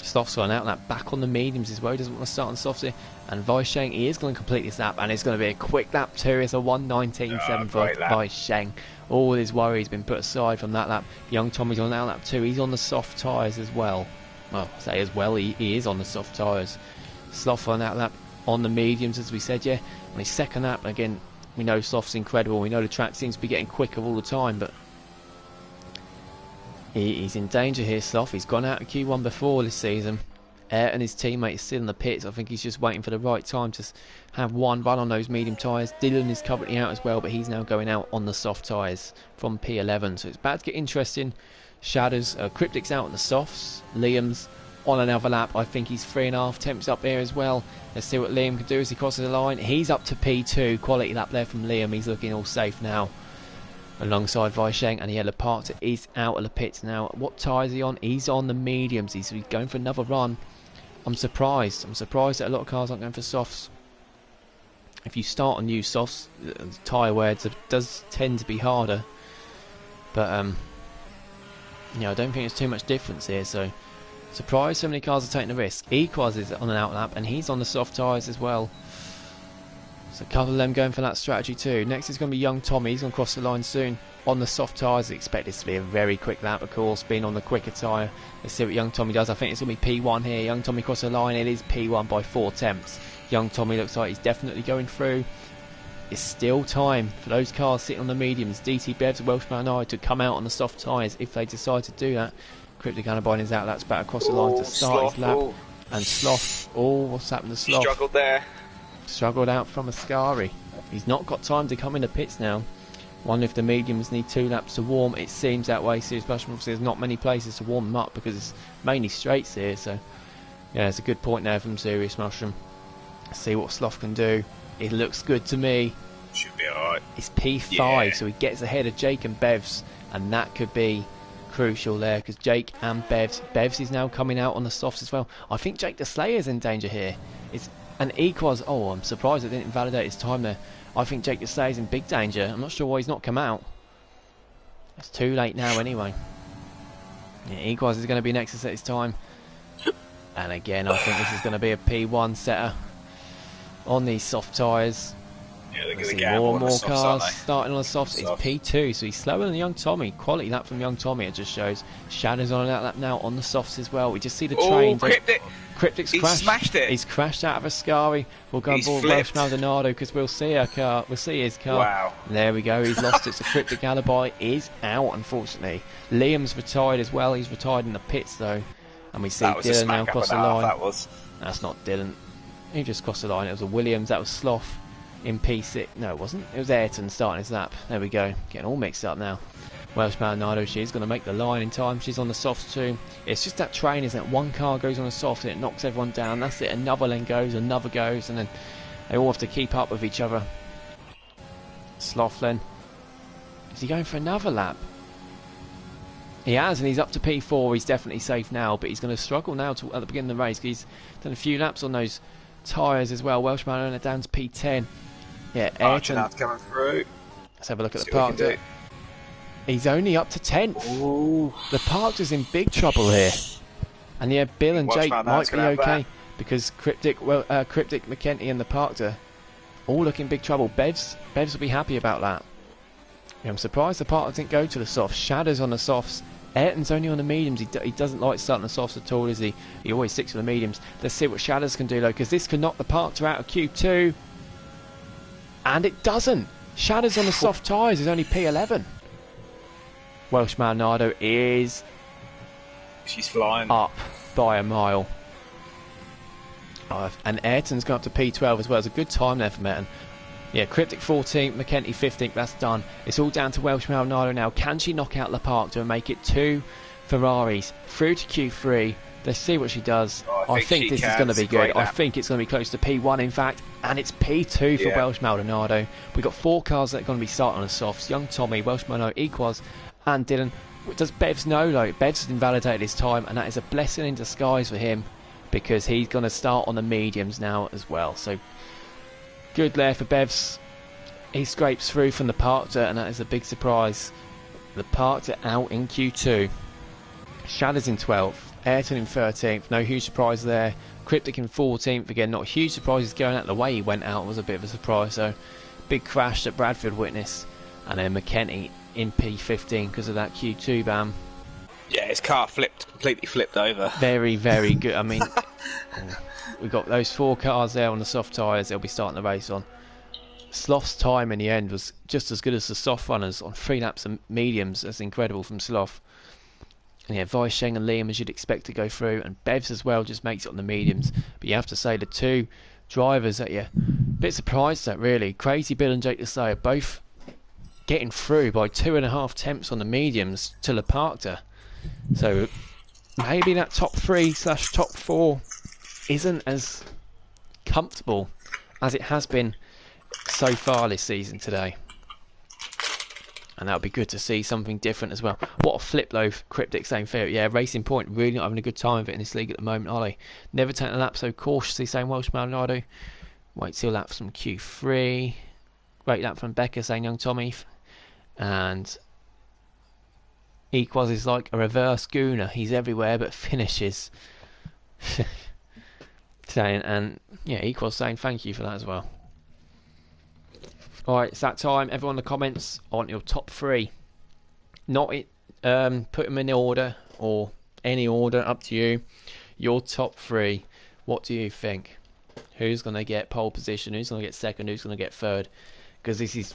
Sloth's gone out, that back on the mediums as well. He doesn't want to start on softs here. And Vice Sheng, he is going to complete this lap, and it's going to be a quick lap too. It's a 1:19.7 for Vice Sheng. All his worries been put aside from that lap. Young Tommy's on that lap too. He's on the soft tyres as well. Well, I say as well, he is on the soft tyres. Sloth on that lap on the mediums, as we said, yeah. On his second lap, again, we know Sloth's incredible. We know the track seems to be getting quicker all the time, but he's in danger here, Sloth. He's gone out of Q1 before this season. And his teammate is still in the pits. I think he's just waiting for the right time to have one run on those medium tyres. Dylan is currently out as well, but he's now going out on the soft tyres from P11. So it's about to get interesting. Shadows, Cryptic's out on the softs. Liam's on another lap. I think he's 3.5 temps up here as well. Let's see what Liam can do as he crosses the line. He's up to P2. Quality lap there from Liam. He's looking all safe now, alongside Vice Sheng. And yeah, Leparter is out of the pits now. What tyre is he on? He's on the mediums. He's going for another run. I'm surprised that a lot of cars aren't going for softs. If you start on new softs, tyre wear does tend to be harder. But yeah, I don't think there's too much difference here. So surprised so many cars are taking the risk. Equaz is on an out lap, and he's on the soft tyres as well. So a couple of them going for that strategy too. Next is going to be Young Tommy. He's going to cross the line soon on the soft tyres. I expect this to be a very quick lap, of course, being on the quicker tyre. Let's see what Young Tommy does. I think it's going to be P1 here. Young Tommy cross the line. It is P1 by 4 temps. Young Tommy looks like he's definitely going through. It's still time for those cars sitting on the mediums. DT Bevs, Welshman I, to come out on the soft tyres if they decide to do that. Cryptic Anabine is out. That's back across the line to start his lap. Ooh. And Sloth. Oh, what's happened to Sloth? Struggled there. Struggled out from Ascari. He's not got time to come in the pits now. Wonder if the mediums need 2 laps to warm. It seems that way. Serious Mushroom, there's not many places to warm them up because it's mainly straights here. So yeah, it's a good point there from Serious Mushroom. See what Sloth can do. It looks good to me. Should be alright. It's P5, so he gets ahead of Jake and Bevs, and that could be crucial there because Jake and Bevs is now coming out on the softs as well. I think Jake the Slayer's in danger here. It's an Equaz. Oh, I'm surprised it didn't validate his time there. I think Jake the Slayer's in big danger. I'm not sure why he's not come out. It's too late now anyway. Yeah, Equaz is going to be next to set his time. And again, I think this is going to be a P1 setter on these soft tyres. Yeah, they're going to get more and more cars starting on the softs. It's P2, so he's slower than Young Tommy. Quality lap from Young Tommy, it just shows. Shadows on that lap now on the softs as well. We just see the train. Cryptic's crashed. Smashed it. He's crashed out of Ascari. We'll go on board Welsh Maldonado because we'll see our car. We'll see his car. Wow. There we go. He's lost it. So Cryptic Alibi is out, unfortunately. Liam's retired as well. He's retired in the pits though, and we see Dylan now cross the line. That's not Dylan. He just crossed the line. It was a Williams. That was Sloth in P6. No, it wasn't. It was Ayrton starting his lap. There we go. Getting all mixed up now. Welsh Maldonado, she's going to make the line in time. She's on the softs too. It's just that train, isn't it? One car goes on the soft and it knocks everyone down. That's it. Another then goes, another goes, and then they all have to keep up with each other. Slothlen. Is he going for another lap? He has, and he's up to P4. He's definitely safe now, but he's going to struggle now at the beginning of the race because he's done a few laps on those tyres as well. Welsh Maldonado down to P10. Yeah, Ayrton coming through. Let's have a look at the park. He's only up to 10th. Ooh. The Parks in big trouble here. And yeah, Bill and Jake might be okay because Cryptic, McKenty and the Parks are all looking big trouble. Bevs will be happy about that. Yeah, I'm surprised the Parks didn't go to the softs. Shadows on the softs. Ayrton's only on the mediums. He doesn't like starting the softs at all, is he? He always sticks with the mediums. Let's see what Shadows can do though, because this could knock the Parks out of Q2. And it doesn't. Shadows on the soft tyres is only P11. Welsh Maldonado is She's flying up by a mile. And Ayrton's gone up to P12 as well. It's a good time there for Ayrton. Yeah, Cryptic 14th, McKenty 15th, that's done. It's all down to Welsh Maldonado now. Can she knock out Leparto and make it 2 Ferraris through to Q3? Let's see what she does. Oh, I think this is going to be good. I think it's going to be close to P1 in fact, and it's P2 for Welsh Maldonado. We've got 4 cars that are going to be starting on the softs. Young Tommy, Welsh Maldonado, Equaz and Dylan. Does Bevs know though? Bevs has invalidated his time, and that is a blessing in disguise for him because he's going to start on the mediums now as well. So good there for Bevs. He scrapes through from the Parkter, and that is a big surprise. The Parkter out in Q2. Shadows in 12th. Ayrton in 13th. No huge surprise there. Cryptic in 14th. Again, not a huge surprise. He's going out the way he went out was a bit of a surprise. So, big crash that Bradfield witnessed. And then McKenty in P15 because of that Q2 ban. Yeah, his car completely flipped over. Very, very good. I mean, we've got those 4 cars there on the soft tyres they'll be starting the race on. Sloth's time in the end was just as good as the soft runners on 3 laps of mediums. That's incredible from Sloth. And yeah, Weisheng and Liam, as you'd expect, to go through, and Bevs as well just makes it on the mediums. But you have to say the 2 drivers that you're a bit surprised at, really. Crazy Bill and Jake Desai are both getting through by 2.5 tenths on the mediums to Le Parkter. So maybe that top 3/top 4 isn't as comfortable as it has been so far this season today, and that would be good to see something different as well. What a flip though, Cryptic saying fair. Yeah, Racing Point really not having a good time of it in this league at the moment, are they? Never taking a lap so cautiously, saying Welsh Maldonado. Wait till laps from Q3. Great lap from Becca, saying Young Tommy. And Equaz is like a reverse Gooner. He's everywhere but finishes. Saying, and yeah, Equaz saying thank you for that as well. Alright, it's that time. Everyone in the comments, I want your top 3. Not it, put them in order or any order, up to you. Your top 3. What do you think? Who's going to get pole position? Who's going to get second? Who's going to get third? Because this is,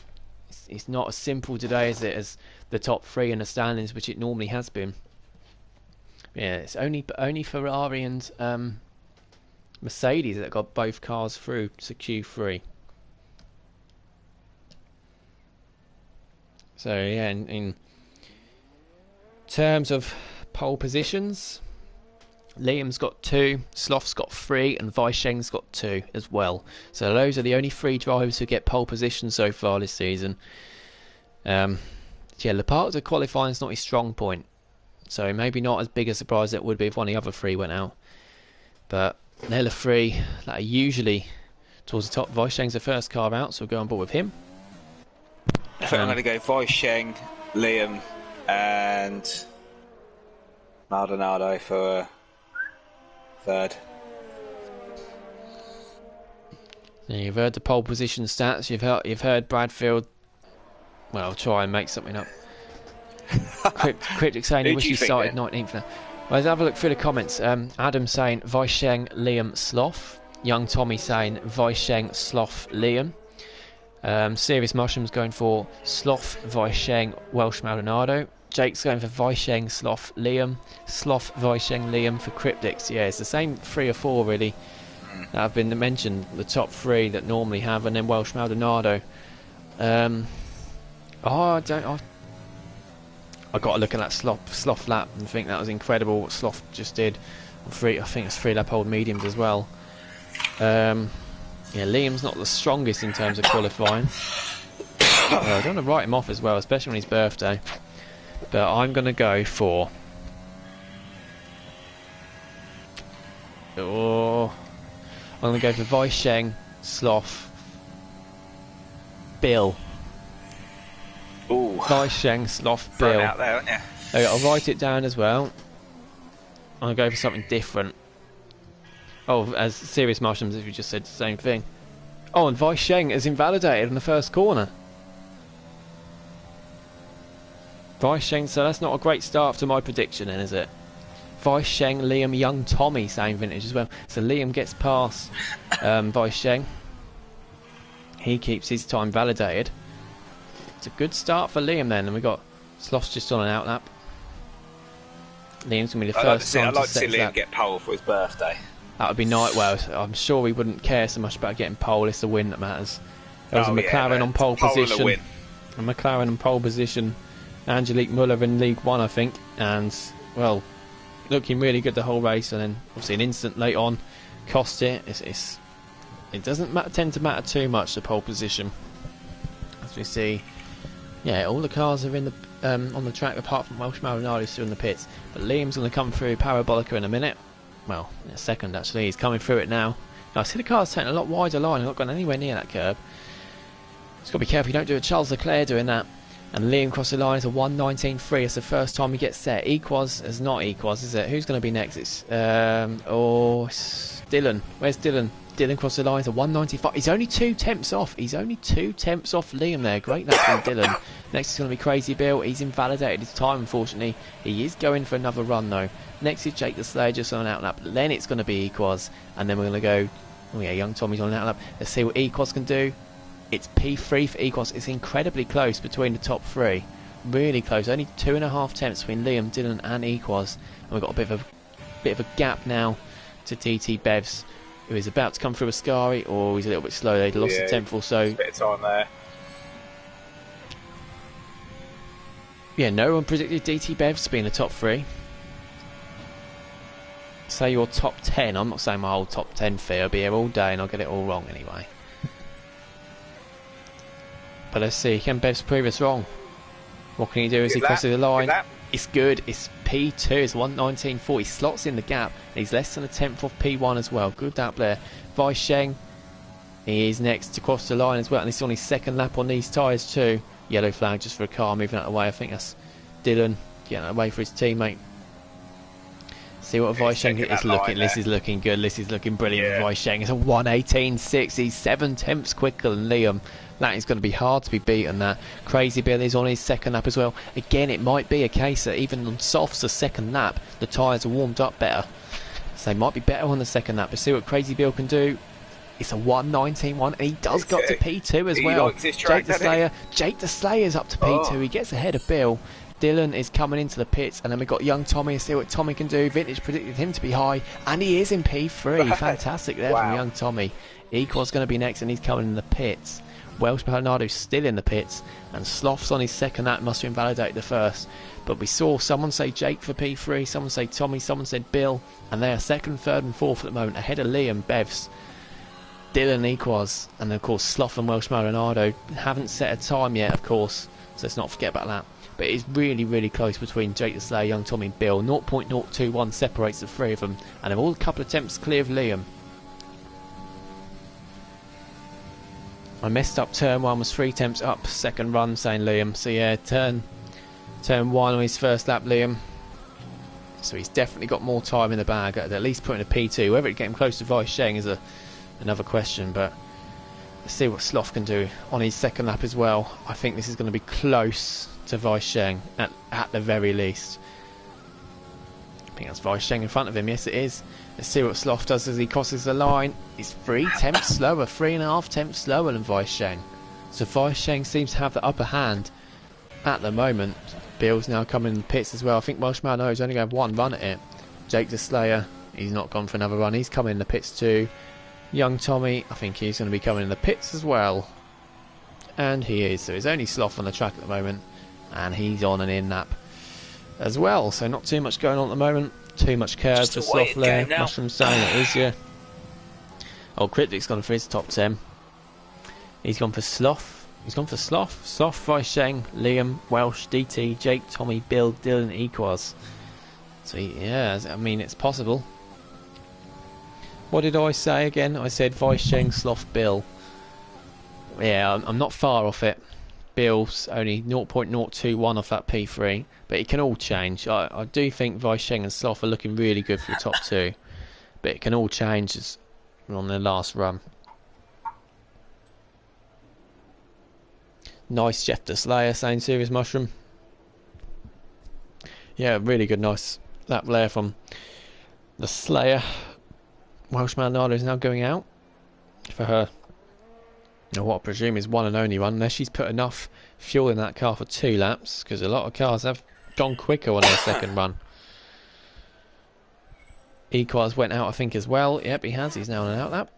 it's not as simple today as it as the top 3 in the standings, which it normally has been. Yeah, it's only Ferrari and Mercedes that got both cars through to Q3. So yeah, in terms of pole positions, Liam's got 2, Sloth's got 3, and Weisheng's got 2 as well. So those are the only 3 drivers who get pole position so far this season. Yeah, Leparto qualifying is not his strong point, so maybe not as big a surprise as it would be if one of the other 3 went out. But they're the 3 that are usually towards the top. Weisheng's the first car out, so we'll go on board with him. I think I'm going to go Weisheng, Liam, and Maldonado for third. Yeah, you've heard the pole position stats. You've heard Bradfield. Well, I'll try and make something up. Cryptic saying he wishes he started 19th now. Well, let's have a look through the comments. Adam saying Weisheng, Liam, Sloth. Young Tommy saying Weisheng, Sloth, Liam. Serious Mushrooms going for Sloth, Weisheng, Welsh Maldonado. Jake's going for Weisheng, Sloth, Liam. Sloth, Weisheng, Liam for Cryptics. Yeah, it's the same 3 or 4 really that have been mentioned. The top 3 that normally have, and then Welsh Maldonado. I got to look at that Sloth lap and think that was incredible what Sloth just did. I think it's 3 lap old mediums as well. Yeah, Liam's not the strongest in terms of qualifying. I don't want to write him off as well, especially on his birthday. But I'm going to go for... I'm going to go for Weisheng, Sloth, Bill. Ooh. Weisheng, Sloth, Bill. Out there, aren't you? Okay, I'll write it down as well. I'm going to go for something different. Oh, as Serious Mushrooms, if you just said the same thing. Oh, and Weisheng is invalidated in the first corner. Weisheng, so that's not a great start to my prediction then, is it? Weisheng, Liam, Young Tommy, same vintage as well. So Liam gets past Weisheng. He keeps his time validated. It's a good start for Liam then, and we got Sloth just on an out lap. Liam's going to be the first time I'd like to see Liam get pole for his birthday. That would be nice. Well, I'm sure we wouldn't care so much about getting pole. It's the win that matters. There was a McLaren on pole position. Win. A McLaren on pole position. Angelique Muller in League 1, I think. And, well, looking really good the whole race. And then, obviously, an instant late on cost it. It doesn't tend to matter too much, the pole position. As we see, yeah, all the cars are in the on the track apart from Welsh Marinado still in the pits. But Liam's going to come through Parabolica in a minute. Well, in a second actually. He's coming through it now. I see the car's taking a lot wider line. I've not gone anywhere near that curb. Just got to be careful you don't do a Charles Leclerc doing that. And Liam crossed the line. It's a 1:19.3. It's the first time he gets set. Equals is not equals, is it? Who's going to be next? It's it's Dylan. Where's Dylan? Dylan crossed the line to 1:95. He's only 2 tenths off. He's only 2 tenths off Liam there. Great lap from Dylan. Next is going to be Crazy Bill. He's invalidated his time, unfortunately. He is going for another run, though. Next is Jake the Slayer, just on an out lap. Then it's going to be Equaz. And then we're going to go... Oh, yeah, Young Tommy's on an out lap. Let's see what Equaz can do. It's P3 for Equaz. It's incredibly close between the top 3. Really close. Only 2.5 tenths between Liam, Dylan and Equaz. And we've got a bit of a gap now to TT Bevs, who is about to come through Ascari, or he's a little bit slow. They'd lost a tenth or so. A bit of time there. Yeah, no one predicted DT Bevs to be in the top 3. Say your top 10. I'm not saying my whole top 10 fee. I'll be here all day and I'll get it all wrong anyway. But let's see. Can Bevs prove us wrong? What can he do as he crosses the line? It's good. It's P2. It's 1:19.4. He slots in the gap. He's less than a tenth off P1 as well. Good lap there. Vai Sheng, he is next to cross the line as well. And he's on his second lap on these tyres too. Yellow flag just for a car moving out of the way. I think that's Dylan getting out of the way for his teammate. See what Vai Sheng is looking. This is looking good. This is looking brilliant for Vai Sheng. It's a 1:18.6. He's 7 tenths quicker than Liam. That is going to be hard to be beaten. That Crazy Bill is on his second lap as well. Again, it might be a case that even on softs, the second lap, the tyres are warmed up better. So they might be better on the second lap. But see what Crazy Bill can do. It's a 1:19.1, and he does got to P2 as well. Jake the Slayer's up to P2. He gets ahead of Bill. Dylan is coming into the pits, and then we've got young Tommy. See what Tommy can do. Vintage predicted him to be high, and he is in P3. Fantastic there from young Tommy. Equal's going to be next, and he's coming in the pits. Welsh Bernardo's still in the pits, and Sloth's on his second lap. Must have invalidated the first. But we saw someone say Jake for P3, someone say Tommy, someone said Bill, and they are second, third, and fourth at the moment, ahead of Liam, Bevs, Dylan, Equaz, and of course Sloth and Welsh Marinado haven't set a time yet, of course. So let's not forget about that. But it's really, really close between Jake the Slayer, young Tommy, and Bill. 0.021 separates the three of them, and they're all a couple of attempts clear of Liam. I messed up turn 1, was 3 attempts up, second run, saying Liam. So yeah, turn 1 on his first lap, Liam. So he's definitely got more time in the bag, at least putting a P2. Whether it get him close to Vai Sheng is another question, but let's see what Sloth can do on his second lap as well. I think this is going to be close to Vai Sheng at the very least. I think that's Vai Sheng in front of him. Yes, it is. Let's see what Sloth does as he crosses the line. He's 3 tenths slower, 3.5 tenths slower than Vai Sheng. So Vai Sheng seems to have the upper hand at the moment. Bill's now coming in the pits as well. I think Welsh Marinado is only going to have 1 run at it. Jake the Slayer, he's not gone for another run. He's coming in the pits too. Young Tommy, I think he's going to be coming in the pits as well. And he is. So he's only Sloth on the track at the moment. And he's on an in lap as well. So not too much going on at the moment. Too much curve for Sloth there. Mushroom saying it is, yeah. Oh, Cryptic's gone for his top 10. He's gone for Sloth. He's gone for Sloth. Sloth, Vai Sheng, Liam, Welsh, DT, Jake, Tommy, Bill, Dylan, Equaz. So yeah, I mean, it's possible. What did I say again? I said Vai Sheng, Sloth, Bill. Yeah, I'm not far off it. Bill's only 0.021 off that P3, but it can all change. I do think Vai Sheng and Sloth are looking really good for the top 2, but it can all change as on their last run. Nice Jeff the Slayer, saying Serious Mushroom. Yeah, really good, nice lap there from the Slayer. Welsh Marinado is now going out for her, what I presume is one and only run, unless she's put enough fuel in that car for 2 laps, because a lot of cars have gone quicker on their second run. Equaz went out, I think, as well. Yep, he has. He's now on an out lap.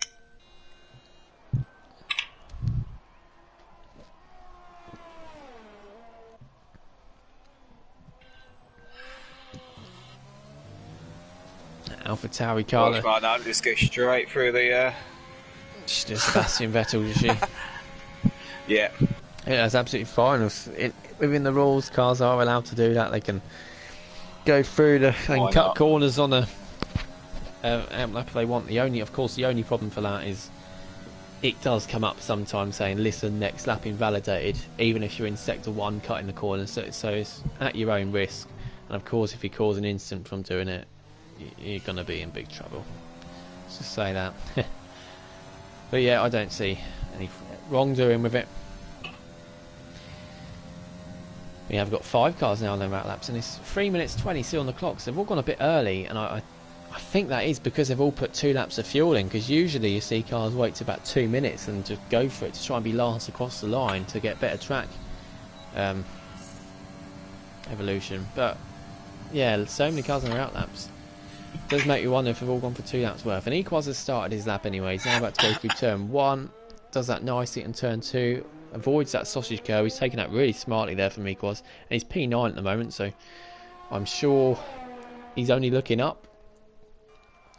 AlphaTauri car. Well, right now, just go straight through the. Just Sebastian Vettel, does she? Yeah. Yeah, that's absolutely fine. Within the rules, cars are allowed to do that. They can go through they can cut corners on a lap if they want. Of course, the only problem for that is it does come up sometimes saying, listen, next lap invalidated, even if you're in sector 1 cutting the corner, so it's at your own risk. And of course, if you cause an incident from doing it, you're going to be in big trouble. Let's just say that. But yeah, I don't see any wrongdoing with it. We have got 5 cars now on their laps, and it's 3 minutes 20 still on the clock, so they've all gone a bit early, and I think that is because they've all put 2 laps of fuel in, because usually you see cars wait to about 2 minutes and just go for it to try and be last across the line to get better track evolution. But yeah, so many cars on their out laps. It does make you wonder if they've all gone for 2 laps worth. And Equaz has started his lap anyway. He's now about to go through turn 1, does that nicely in turn 2, avoids that sausage curve. He's taken that really smartly there from Equaz, and he's P9 at the moment, so I'm sure he's only looking up.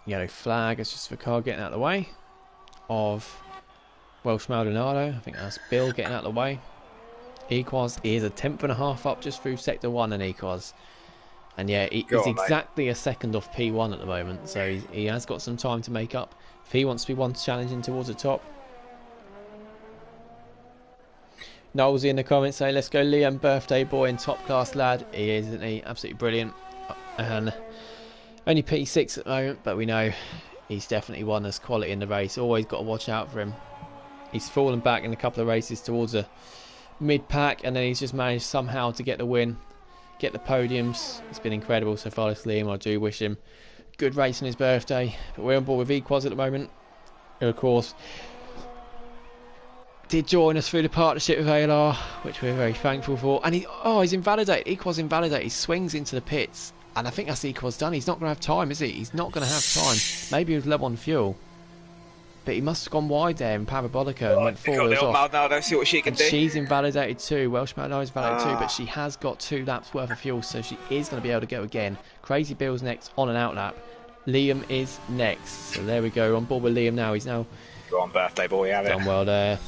Yellow flag, it's just the car getting out of the way of Welsh Maldonado. I think that's Bill getting out of the way. Equaz is a 10.5 up just through sector 1 and Equaz. And yeah, he's exactly a second off P1 at the moment, so he has got some time to make up if he wants to be one challenging towards the top. Knowles in the comments say, let's go Liam, birthday boy and top class lad. He is, isn't he? Absolutely brilliant. And only P6 at the moment, but we know he's definitely one that's quality in the race. Always got to watch out for him. He's fallen back in a couple of races towards a mid-pack, and then he's just managed somehow to get the win, get the podiums. It's been incredible so far, this Liam. I do wish him good race on his birthday. But we're on board with Equaz at the moment, who of course did join us through the partnership with ALR, which we're very thankful for. And he's invalidated. Equaz invalidated. He swings into the pits, and I think that's Equaz done. He's not going to have time, is he? He's not going to have time. Maybe he was low on fuel, but he must have gone wide there in Parabolica and went forwards off. Maldonado, see what she can do. She's invalidated too. Welsh Maldonado's invalidated too, but she has got 2 laps worth of fuel, so she is going to be able to go again. Crazy Bill's next on an out lap. Liam is next. So there we go. On board with Liam now. He's now go on, birthday boy. Have it. Done well there.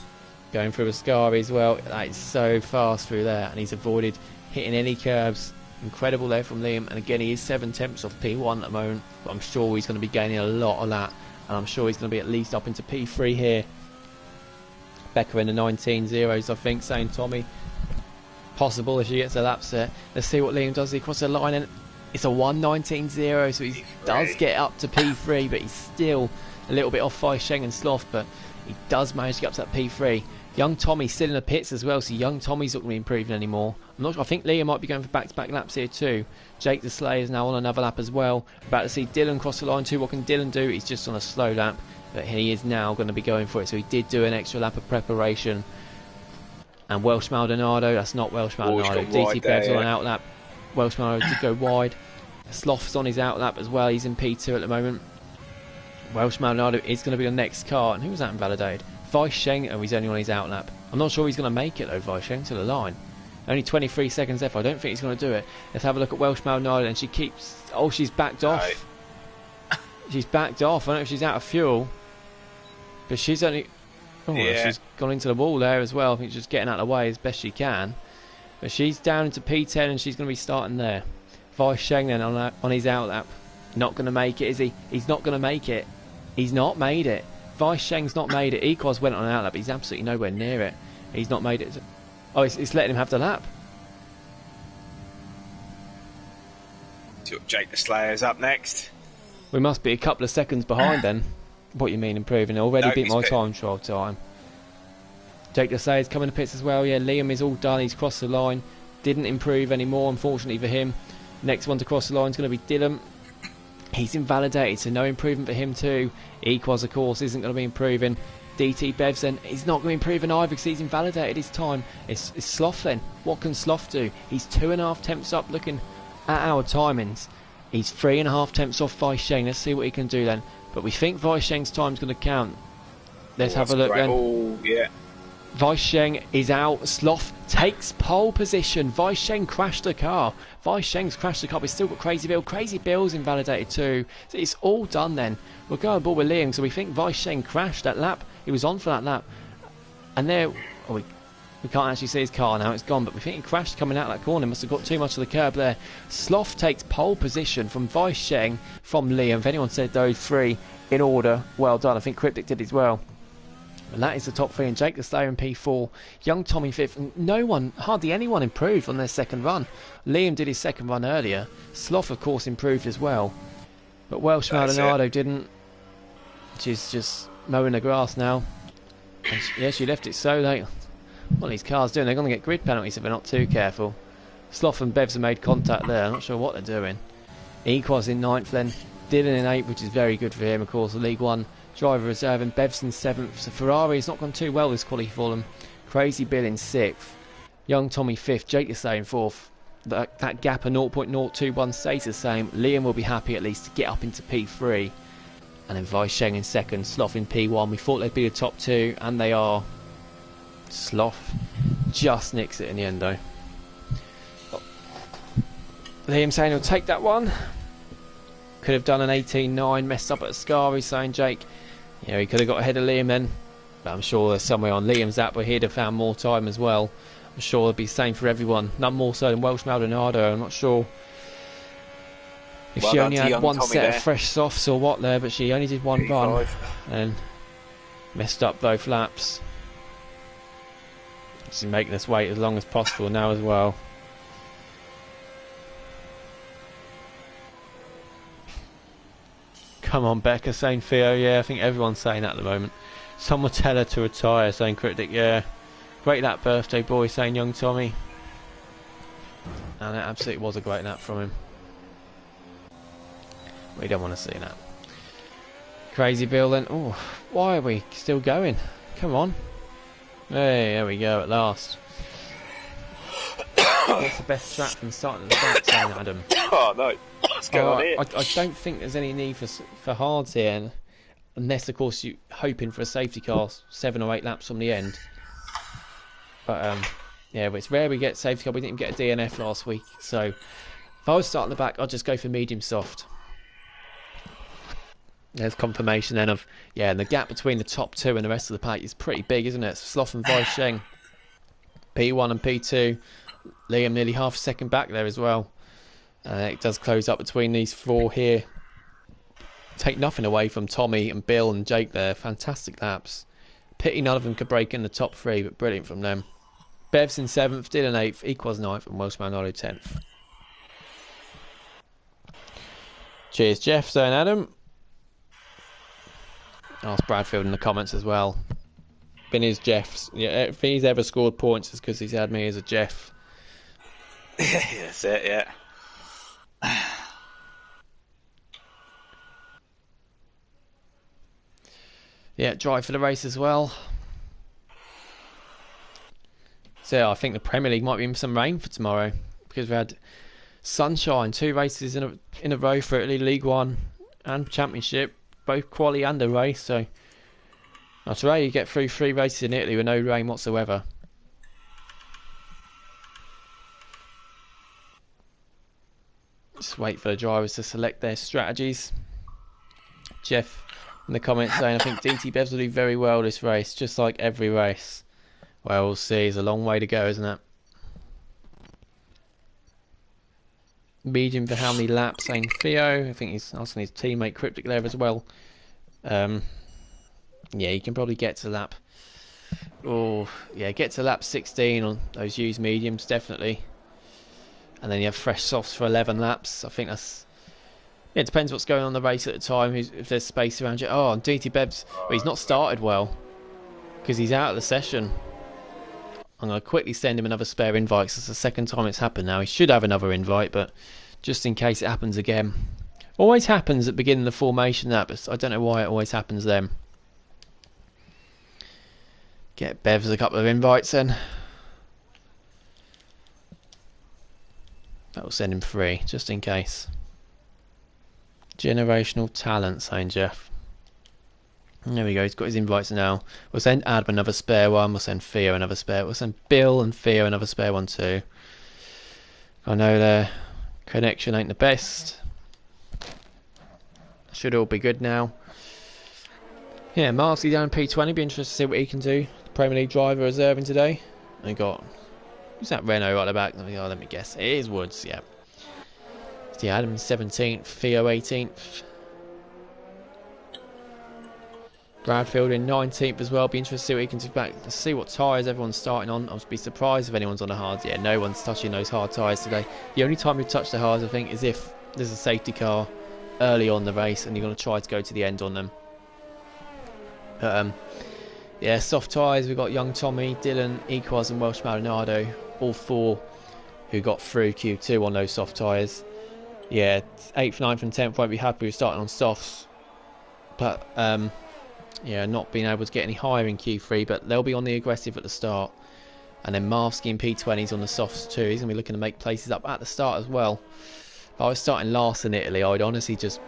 Going through Ascari as well. That is so fast through there, and he's avoided hitting any curbs. Incredible there from Liam, and again he is 7 tenths off P1 at the moment, but I'm sure he's going to be gaining a lot of that, and I'm sure he's going to be at least up into P3 here. Becca in the 19 zeros, I think, saying Tommy. Possible if she gets a lap set. Let's see what Liam does. He crosses the line, and it's a 1:19.0, so he does get up to P3, but he's still a little bit off Fai Sheng and Sloth, but he does manage to get up to that P3. Young Tommy's still in the pits as well, so young Tommy's not going to be improving anymore. I'm not sure. I think Liam might be going for back-to-back laps here too. Jake the Slayer is now on another lap as well. About to see Dylan cross the line too. What can Dylan do? He's just on a slow lap, but he is now going to be going for it. So he did do an extra lap of preparation. And Welsh Maldonado, that's not Welsh Maldonado. DT Bev's on an out lap. Welsh Maldonado did go wide. Sloth's on his out lap as well. He's in P2 at the moment. Welsh Maldonado is going to be the next car. And who was that invalidated? Vice Sheng, and he's only on his out lap. I'm not sure he's going to make it though, Vice Sheng, to the line. Only 23 seconds left. I don't think he's going to do it. Let's have a look at Welsh Maldonado, and she keeps... Oh, she's backed off. Right. She's backed off. I don't know if she's out of fuel. But she's only... Oh, yeah. She's gone into the wall there as well. I think she's just getting out of the way as best she can. But she's down into P10, and she's going to be starting there. Vice Sheng then on his out lap. Not going to make it, is he? He's not going to make it. He's not made it. Vice Sheng's not made it. Equaz went on an out lap, but he's absolutely nowhere near it. He's not made it. Oh, it's letting him have the lap. Jake the Slayer's up next. We must be a couple of seconds behind then. What you mean improving? Already beat my time trial time. Jake the Slayer's coming to pits as well. Yeah, Liam is all done. He's crossed the line. Didn't improve anymore, unfortunately for him. Next one to cross the line is going to be Dylan. He's invalidated, so no improvement for him too. Equaz, of course, isn't going to be improving. DT Bevs then, he's not going to be improving either because he's invalidated his time. It's Sloth then. What can Sloth do? He's 2.5 tenths up looking at our timings. He's 3.5 tenths off Vice Sheng. Let's see what he can do then. But we think Vice Sheng's time's going to count. Let's have a look then. Oh, yeah. Weisheng is out. Sloth takes pole position. Weisheng crashed the car. Weisheng's crashed the car. We've still got Crazy Bill. Crazy Bill's invalidated too. So it's all done then. We'll go aboard with Liam. So we think Weisheng crashed that lap. He was on for that lap. And there... Oh, we can't actually see his car now. It's gone. But we think he crashed coming out that corner. Must have got too much of the curb there. Sloth takes pole position from Weisheng, from Liam. If anyone said those three in order, well done. I think Cryptic did as well. And that is the top three, and Jake the Slayer in P4, Young Tommy 5th, and no one, hardly anyone improved on their second run. Liam did his second run earlier. Sloth, of course, improved as well. But Welsh Maldonado didn't. She's just mowing the grass now. And she left it so late. What are these cars doing? They're going to get grid penalties if they're not too careful. Sloth and Bevs have made contact there. I'm not sure what they're doing. Equaz in 9th then. Dylan in 8th, which is very good for him, of course, the League 1 driver reserve, and Bevs in 7th. So Ferrari's not gone too well this quality for them. Crazy Bill in 6th. Young Tommy 5th. Jake is in 4th. That gap of 0.021 stays the same. Liam will be happy at least to get up into P3. And then Weisheng in 2nd. Sloth in P1. We thought they'd be the top 2, and they are. Sloth just nicks it in the end though. Liam saying he'll take that one. Could have done an 18.9, messed up at Ascari, saying Jake, you know, he could have got ahead of Liam then. But I'm sure there's somewhere on Liam's app where he'd have found more time as well. I'm sure it'll be the same for everyone. None more so than Welsh Maldonado. I'm not sure if she only had one set of fresh softs or what there, but she only did one run and messed up both laps. She's making us wait as long as possible now as well. Come on, Becca, saying Theo. Yeah, I think everyone's saying that at the moment. Someone tell her to retire, saying Cryptic. Yeah, great lap, birthday boy, saying Young Tommy. And it absolutely was a great lap from him. We don't want to see that. Crazy Bill then. Oh, why are we still going? Come on. Hey, there we go at last. What's the best track from starting at the back, saying Adam? Oh no, what's going on here? I don't think there's any need for hards here, unless of course you're hoping for a safety car 7 or 8 laps from the end. But yeah, but it's rare we get safety car. We didn't get a DNF last week, so if I was starting the back, I'd just go for medium soft. There's confirmation then of, yeah, and the gap between the top 2 and the rest of the pack is pretty big, isn't it? Sloth and Weisheng, P1 and P2. Liam nearly half a second back there as well. It does close up between these 4 here. Take nothing away from Tommy and Bill and Jake there. Fantastic laps. Pity none of them could break in the top 3, but brilliant from them. Bevs in 7th, Dylan 8th, Equals 9th, and Welsh Maldonado 10th. Cheers, Jeff, saying Adam. Ask Bradfield in the comments as well. Been his Jeff's. Yeah, if he's ever scored points, it's because he's had me as a Jeff. Yeah, that's it, yeah. Yeah, drive for the race as well. So I think the Premier League might be in some rain for tomorrow, because we had sunshine, 2 races in a row for Italy, League 1 and Championship, both quali and a race. So that's rare you get through 3 races in Italy with no rain whatsoever. Just wait for the drivers to select their strategies. Jeff in the comments saying, I think DT Bevs will do very well this race, just like every race. Well, we'll see. It's a long way to go, isn't it? Medium for how many laps, saying Theo. I think he's asking his teammate Cryptic there as well. Yeah, you can probably get to lap. Oh, yeah, get to lap 16 on those used mediums, definitely. And then you have fresh softs for 11 laps. I think that's... Yeah, it depends what's going on in the race at the time, if there's space around you. Oh, and DT Bevs, well, he's not started well, because he's out of the session. I'm going to quickly send him another spare invite, because it's the second time it's happened now. He should have another invite, but just in case it happens again. Always happens at the beginning of the formation, that, but I don't know why it always happens then. Get Bevs a couple of invites then. That will send him 3, just in case. Generational talent, saying Jeff. There we go, he's got his invites now. We'll send Adam another spare one, we'll send Theo another spare, we'll send Bill and Theo another spare one too. I know their connection ain't the best. Should all be good now. Yeah, Marcy down in P20, be interested to see what he can do. The Premier League driver reserving today. I got, who's that Renault right at the back? Oh, let me guess, it is Woods, yeah. So yeah, Adam 17th, Theo 18th. Bradfield in 19th as well. Be interested to see what he can do back. Let's see what tyres everyone's starting on. I'll be surprised if anyone's on the hards. Yeah, no one's touching those hard tyres today. The only time you touch the hards, I think, is if there's a safety car early on the race and you're going to try to go to the end on them. Yeah, soft tyres. We've got Young Tommy, Dylan, Equaz and Welsh Maldonado. All four who got through Q2 on those soft tyres. Yeah, 8th, 9th and 10th won't be happy with starting on softs. But yeah, not being able to get any higher in Q3, but they'll be on the aggressive at the start. And then Marvsky in P20s on the softs too. He's going to be looking to make places up at the start as well. If I was starting last in Italy, I'd honestly just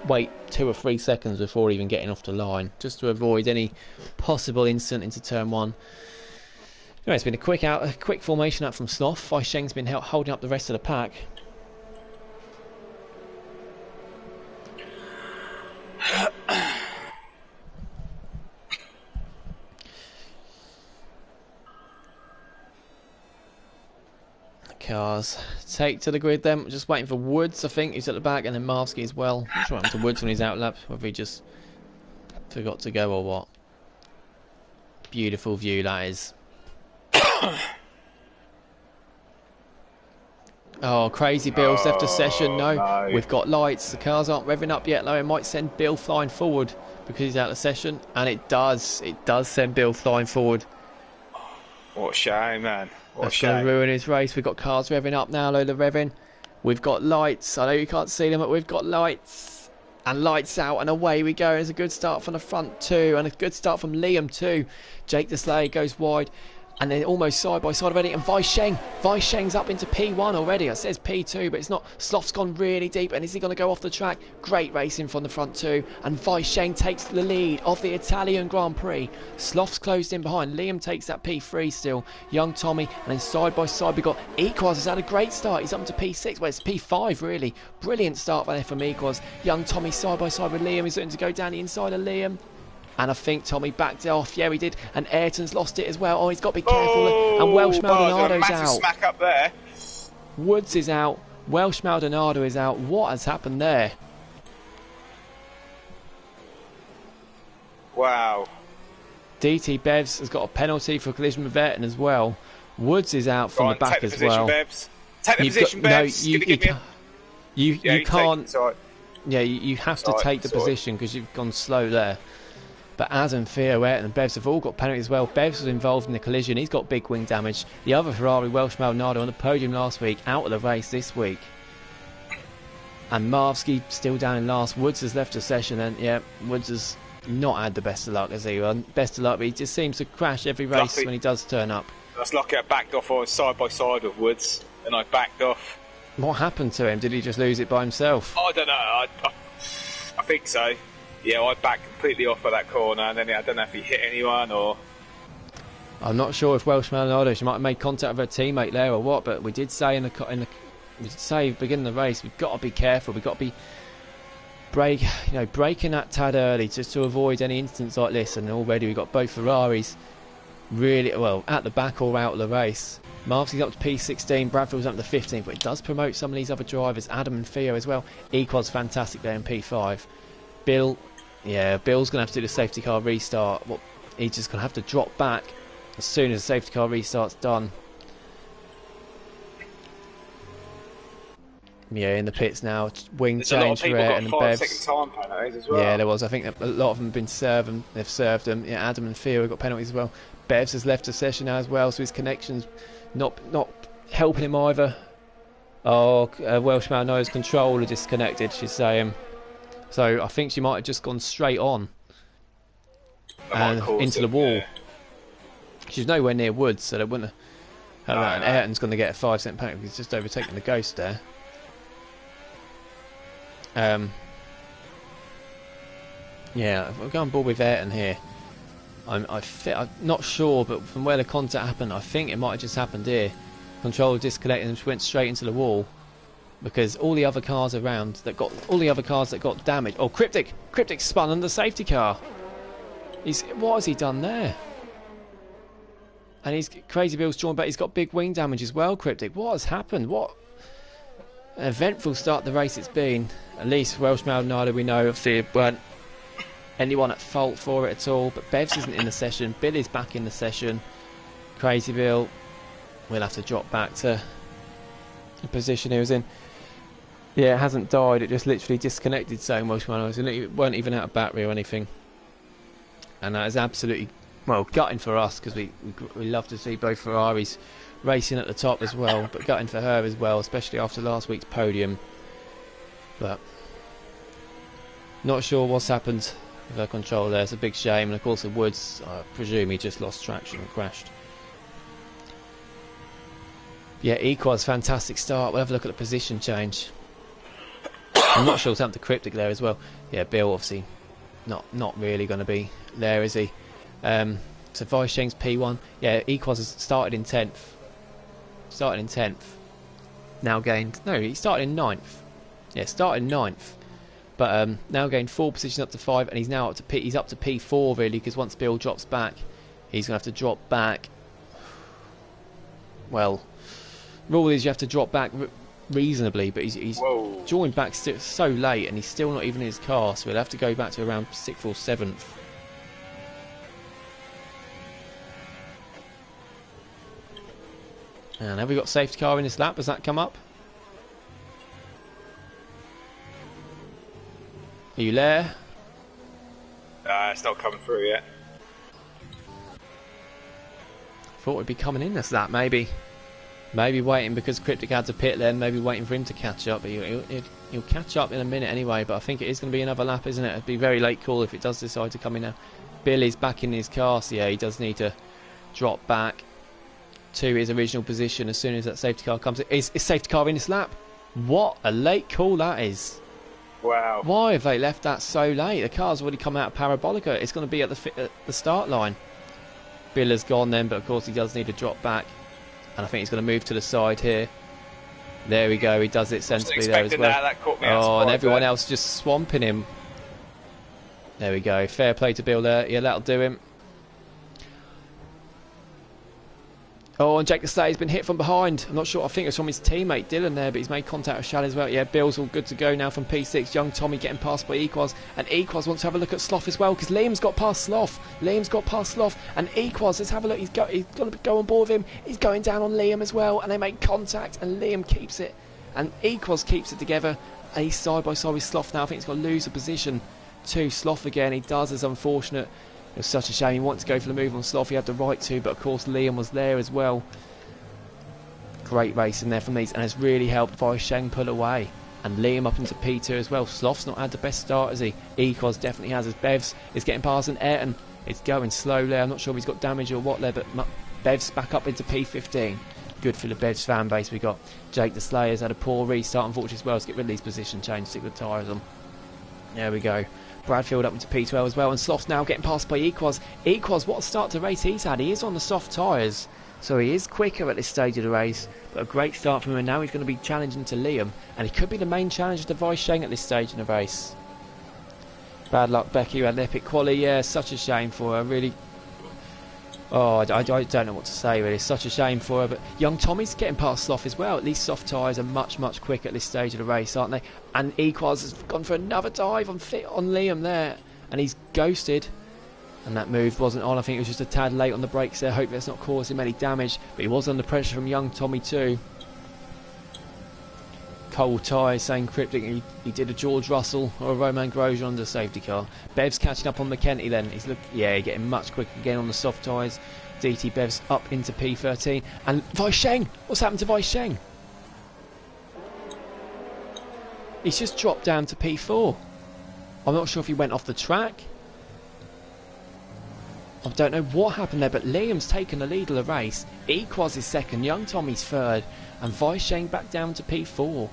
wait 2 or 3 seconds before even getting off the line, just to avoid any possible incident into turn 1. Anyway, it's been a quick formation up from Sloth. Fai Sheng's been holding up the rest of the pack. Cars take to the grid then. Just waiting for Woods, I think, who's at the back, and then Marvsky as well. Just waiting to Woods on his outlap, whether he just forgot to go or what. Beautiful view that is. Oh, crazy Bill's left a session. No, we've got lights. The cars aren't revving up yet though. It might send Bill flying forward because he's out of session, and it does send Bill flying forward. What a shame, man. That's going to ruin his race. We've got cars revving up now, load of revving. We've got lights. I know you can't see them, but we've got lights. And lights out, and away we go. It's a good start from the front too, and a good start from Liam too. Jake the Slayer goes wide, and then almost side by side already. And Vai Sheng's up into P1 already. It says P2, but it's not. Sloth's gone really deep, and is he going to go off the track? Great racing from the front too. And Vai Sheng takes the lead of the Italian Grand Prix. Sloth's closed in behind. Liam takes that P3 still. Young Tommy, and then side by side we got Equaz has had a great start. He's up into P6. Well, it's P5 really. Brilliant start there from Equaz. Young Tommy side by side with Liam. He's looking to go down the inside of Liam. And I think Tommy backed it off. Yeah, he did. And Ayrton's lost it as well. Oh, he's got to be careful. And Welsh Maldonado's out. Smack up there. Woods is out. Welsh Maldonado is out. What has happened there? Wow. DT Bevs has got a penalty for collision with Ayrton as well. Woods is out from the back as well. Take the position, Bevs. No, you can't. Yeah, you have to take the position because you've gone slow there. But Adam, Theo, Ayrton and Bevs have all got penalties as well. Bevs was involved in the collision. He's got big wing damage. The other Ferrari, Welsh Maldonado, on the podium last week, out of the race this week. And Marvsky still down in last. Woods has left the session, and yeah, Woods has not had the best of luck as he won. Best of luck, but he just seems to crash every race when he does turn up. That's lucky I backed off. I was side by side with Woods, and I backed off. What happened to him? Did he just lose it by himself? I don't know. I think so. Yeah, I backed completely off of that corner, and then I don't know if he hit anyone or. I'm not sure if Welsh Maldonado, she might have made contact with her teammate there or what, but we did say we did say beginning of the race, we've got to be careful. We've got to be breaking that tad early just to avoid any incidents like this. And already we've got both Ferraris really well at the back or out of the race. Marvsky's up to P16, Bradfield's up to 15th, but it does promote some of these other drivers, Adam and Theo as well. Equal's fantastic there in P5. Bill's going to have to do the safety car restart. He's just going to have to drop back as soon as the safety car restart's done. Yeah, in the pits now. Wing change for Ayrton and Bevs. Well. Yeah, there was. I think a lot of them have been served. They've served them. Yeah, Adam and Theo have got penalties as well. Bevs has left the session now as well, so his connection's not helping him either. Oh, Welsh Maldonado's controller disconnected, she's saying. So I think she might have just gone straight on and into the wall. Yeah. She's nowhere near Woods, so they wouldn't have. And Ayrton's going to get a 5-cent penalty. He's just overtaken the Ghost there. Yeah, if we're going board with Ayrton here. I'm not sure, but from where the contact happened, I think it might have just happened here. Controller disconnected and went straight into the wall, because all the other cars around that got damaged. Oh, Cryptic spun under the safety car. What has he done there? And he's Crazy Bill's drawn back. He's got big wing damage as well. Cryptic, what has happened? What an eventful start to the race it's been. At least Welsh Maldonado, we know obviously weren't anyone at fault for it at all. But Bevs isn't in the session. Bill is back in the session. Crazy Bill will have to drop back to the position he was in. Yeah, it hasn't died. It just literally disconnected so much. It weren't even out of battery or anything. And that is absolutely, well, gutting for us, because we love to see both Ferraris racing at the top as well, but gutting for her as well, especially after last week's podium. But not sure what's happened with her control there. It's a big shame. And of course, the Woods, I presume he just lost traction and crashed. Yeah, Equaz, fantastic start. We'll have a look at the position change. I'm not sure what's happened to Cryptic there as well. Yeah, Bill obviously not really going to be there, is he? So Weisheng's P1. Yeah, Equaz has started in 10th. Now gained... No, he started in 9th. Yeah, started in 9th. But now gained 4 positions up to 5, and he's now up to he's up to P4 really, because once Bill drops back, he's going to have to drop back. Well, rule is you have to drop back reasonably, but he's joined back so late, and he's still not even in his car, so he'll have to go back to around 6th or 7th. And have we got safety car in this lap? Has that come up? Are you there? It's not coming through yet. Thought it'd be coming in this lap, maybe. Maybe waiting because Cryptic had to pit then, maybe waiting for him to catch up. But he'll catch up in a minute anyway, but I think it is going to be another lap, isn't it? It'd be very late call if it does decide to come in now. Billy's back in his car, so yeah, he does need to drop back to his original position as soon as that safety car comes in. Is safety car in this lap? What a late call that is. Wow. Why have they left that so late? The car's already come out of Parabolica. It's going to be at the start line. Bill has gone then, but of course he does need to drop back. And I think he's going to move to the side here. There we go. He does it sensibly there as well. That caught me out oh, and everyone else just swamping him. There we go. Fair play to Bill there. Yeah, that'll do him. Oh, and Jake the Slayer's been hit from behind. I'm not sure. I think it's from his teammate Dylan there, but he's made contact with Shad as well. Yeah, Bill's all good to go now from P6. Young Tommy getting passed by Equaz. And Equaz wants to have a look at Sloth as well, because Liam's got past Sloth. And Equaz, let's have a look. He's going to go on board with him. He's going down on Liam as well. And they make contact, and Liam keeps it. And Equaz keeps it together. And he's side by side with Sloth now. I think he's got to lose a position to Sloth again. He does. It's unfortunate. It was such a shame. He wanted to go for the move on Sloth. He had the right to, but of course Liam was there as well. Great racing there from these, and it's really helped Weisheng pull away. And Liam up into P2 as well. Sloth's not had the best start, has he? Equaz definitely has. As Bevs is getting past, and Ayrton is going slowly. I'm not sure if he's got damage or what there, but Bevs back up into P15. Good for the Bevs fan base. We got Jake the Slayer's had a poor restart, unfortunately, as well. Let's get rid of these position change, stick the tyres on. There we go. Bradfield up into P12 as well, and Sloth's now getting passed by Equaz. Equaz, what a start to race he's had. He is on the soft tyres, so he is quicker at this stage of the race, but a great start from him, and now he's going to be challenging to Liam, and he could be the main challenger to Weisheng at this stage in the race. Bad luck, Becky, who had an epic quali. Yeah, such a shame for her, really. Oh, I don't know what to say, really. It's such a shame for her, but young Tommy's getting past Sloth as well. At least soft tyres are much quicker at this stage of the race, aren't they? And Equaz has gone for another dive on Liam there, and he's ghosted. And that move wasn't on. I think it was just a tad late on the brakes there. Hope that's not causing him any damage, but he was under pressure from young Tommy too. Cold tyres, saying Cryptic he did a George Russell or a Roman Grosjean under safety car. Bev's catching up on McKenty then. He's getting much quicker again on the soft tyres. DT Bev's up into P13. And Weisheng! What's happened to Weisheng? He's just dropped down to P4. I'm not sure if he went off the track. I don't know what happened there, but Liam's taken the lead of the race. Equaz is second, young Tommy's third, and Weisheng back down to P4.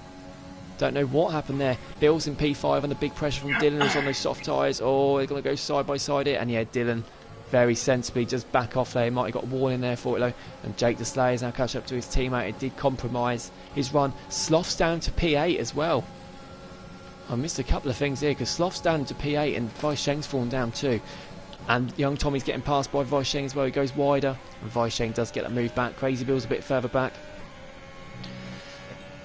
Don't know what happened there. Bill's in P5 and the big pressure from Dylan is on those soft tyres. Oh, they're going to go side by side here. And yeah, Dylan very sensibly just back off there. He might have got a warning there for it though. And Jake Deslay is now catch up to his teammate. It did compromise his run. Sloth's down to P8 as well. I missed a couple of things here because Sloth's down to P8 and Weisheng's fallen down too. And young Tommy's getting passed by Weisheng as well. He goes wider and Weisheng does get that move back. Crazy Bill's a bit further back.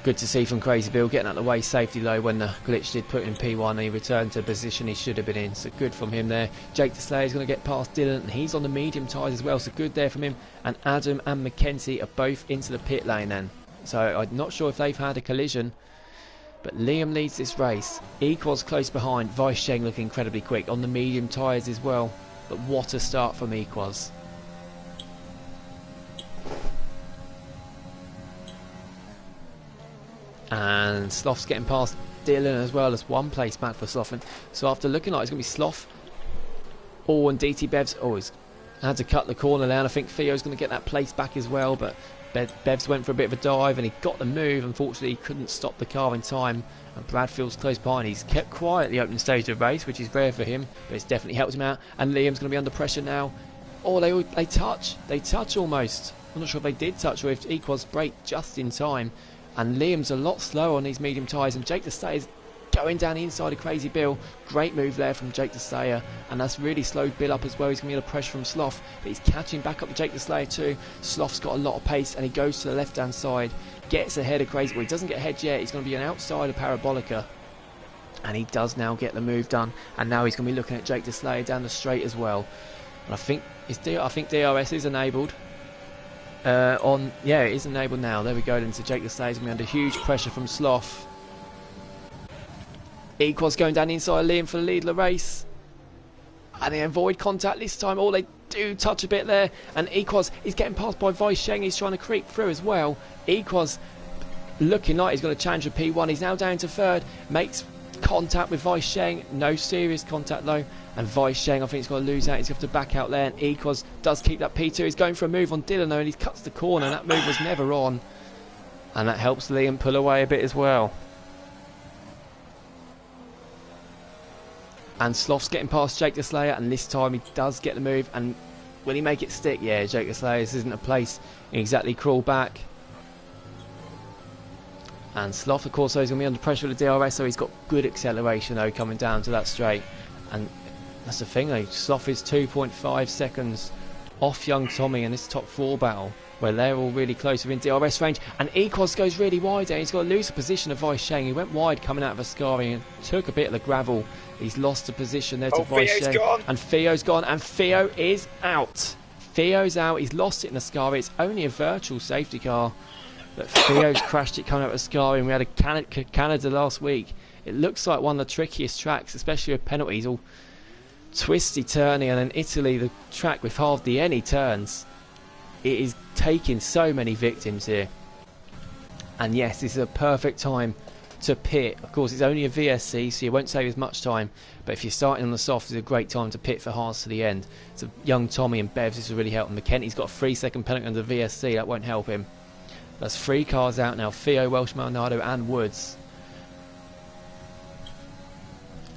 Good to see from Crazy Bill getting out of the way safety low when the glitch did put him in P1 and he returned to the position he should have been in. So good from him there. Jake Deslay is going to get past Dylan and he's on the medium tyres as well. So good there from him. And Adam and Mackenzie are both into the pit lane then. So I'm not sure if they've had a collision. But Liam leads this race. Equals close behind. Weisheng looking incredibly quick on the medium tyres as well. But what a start from Equals. And Sloth's getting past Dylan as well. As one place back for Sloth. So after looking like it's going to be Sloth. Oh, and DT Bevs. Oh, he's had to cut the corner down. I think Theo's going to get that place back as well. But Bevs went for a bit of a dive and he got the move. Unfortunately, he couldn't stop the car in time. And Bradfield's close behind. He's kept quiet at the opening stage of the race, which is rare for him. But it's definitely helped him out. And Liam's going to be under pressure now. Oh, they touch. They touch almost. I'm not sure if they did touch or if Equals brake just in time. And Liam's a lot slower on these medium tyres. And Jake Deslayer is going down the inside of Crazy Bill. Great move there from Jake Deslayer. And that's really slowed Bill up as well. He's going to be under pressure from Sloth. But he's catching back up to Jake Deslayer too. Sloth's got a lot of pace. And he goes to the left-hand side. Gets ahead of Crazy Bill. He doesn't get ahead yet. He's going to be an outside of Parabolica. And he does now get the move done. And now he's going to be looking at Jake Deslayer down the straight as well. And I think DRS is enabled. Yeah, it is enabled now. There we go. Then so Jake Deslayer's going to be under huge pressure from Sloth. Equals going down the inside of Liam for the lead of the race. And they avoid contact this time. Oh, they do touch a bit there. And Equals is getting passed by Weisheng. He's trying to creep through as well. Equals looking like he's going to challenge for P1. He's now down to third. Makes contact with Weisheng. No serious contact though. And Weisheng, I think he's going to lose out. He's going to have to back out there. And Equals does keep that P2. He's going for a move on Dylan though. And he cuts the corner. That move was never on. And that helps Liam pull away a bit as well. And Sloth's getting past Jake Deslayer, and this time he does get the move. And will he make it stick? Yeah, Jake Deslayer, this isn't a place he exactly crawl back. And Sloth, of course, though, is going to be under pressure with the DRS, so he's got good acceleration though coming down to that straight. And that's the thing though, Sloth is 2.5 seconds off young Tommy in this top 4 battle, where they're all really close within DRS range. And Equals goes really wide there. He's got to lose the position of Weisheng. He went wide coming out of Ascari and took a bit of the gravel. He's lost the position there to Weisheng. And Theo's gone. And Theo is out. Theo's out. He's lost it in Ascari. It's only a virtual safety car. But Theo's crashed it coming out of Ascari. And we had a Canada last week. It looks like one of the trickiest tracks, especially with penalties. All twisty, turny. And then Italy, the track with hardly any turns. It is taking so many victims here. And yes, this is a perfect time to pit. Of course, it's only a VSC, so you won't save as much time. But if you're starting on the soft, it's a great time to pit for hards to the end. So young Tommy and Bevs, this will really help him. McKenty's got a 3-second penalty under the VSC. That won't help him. That's 3 cars out now. Theo, Welsh, Maldonado and Woods.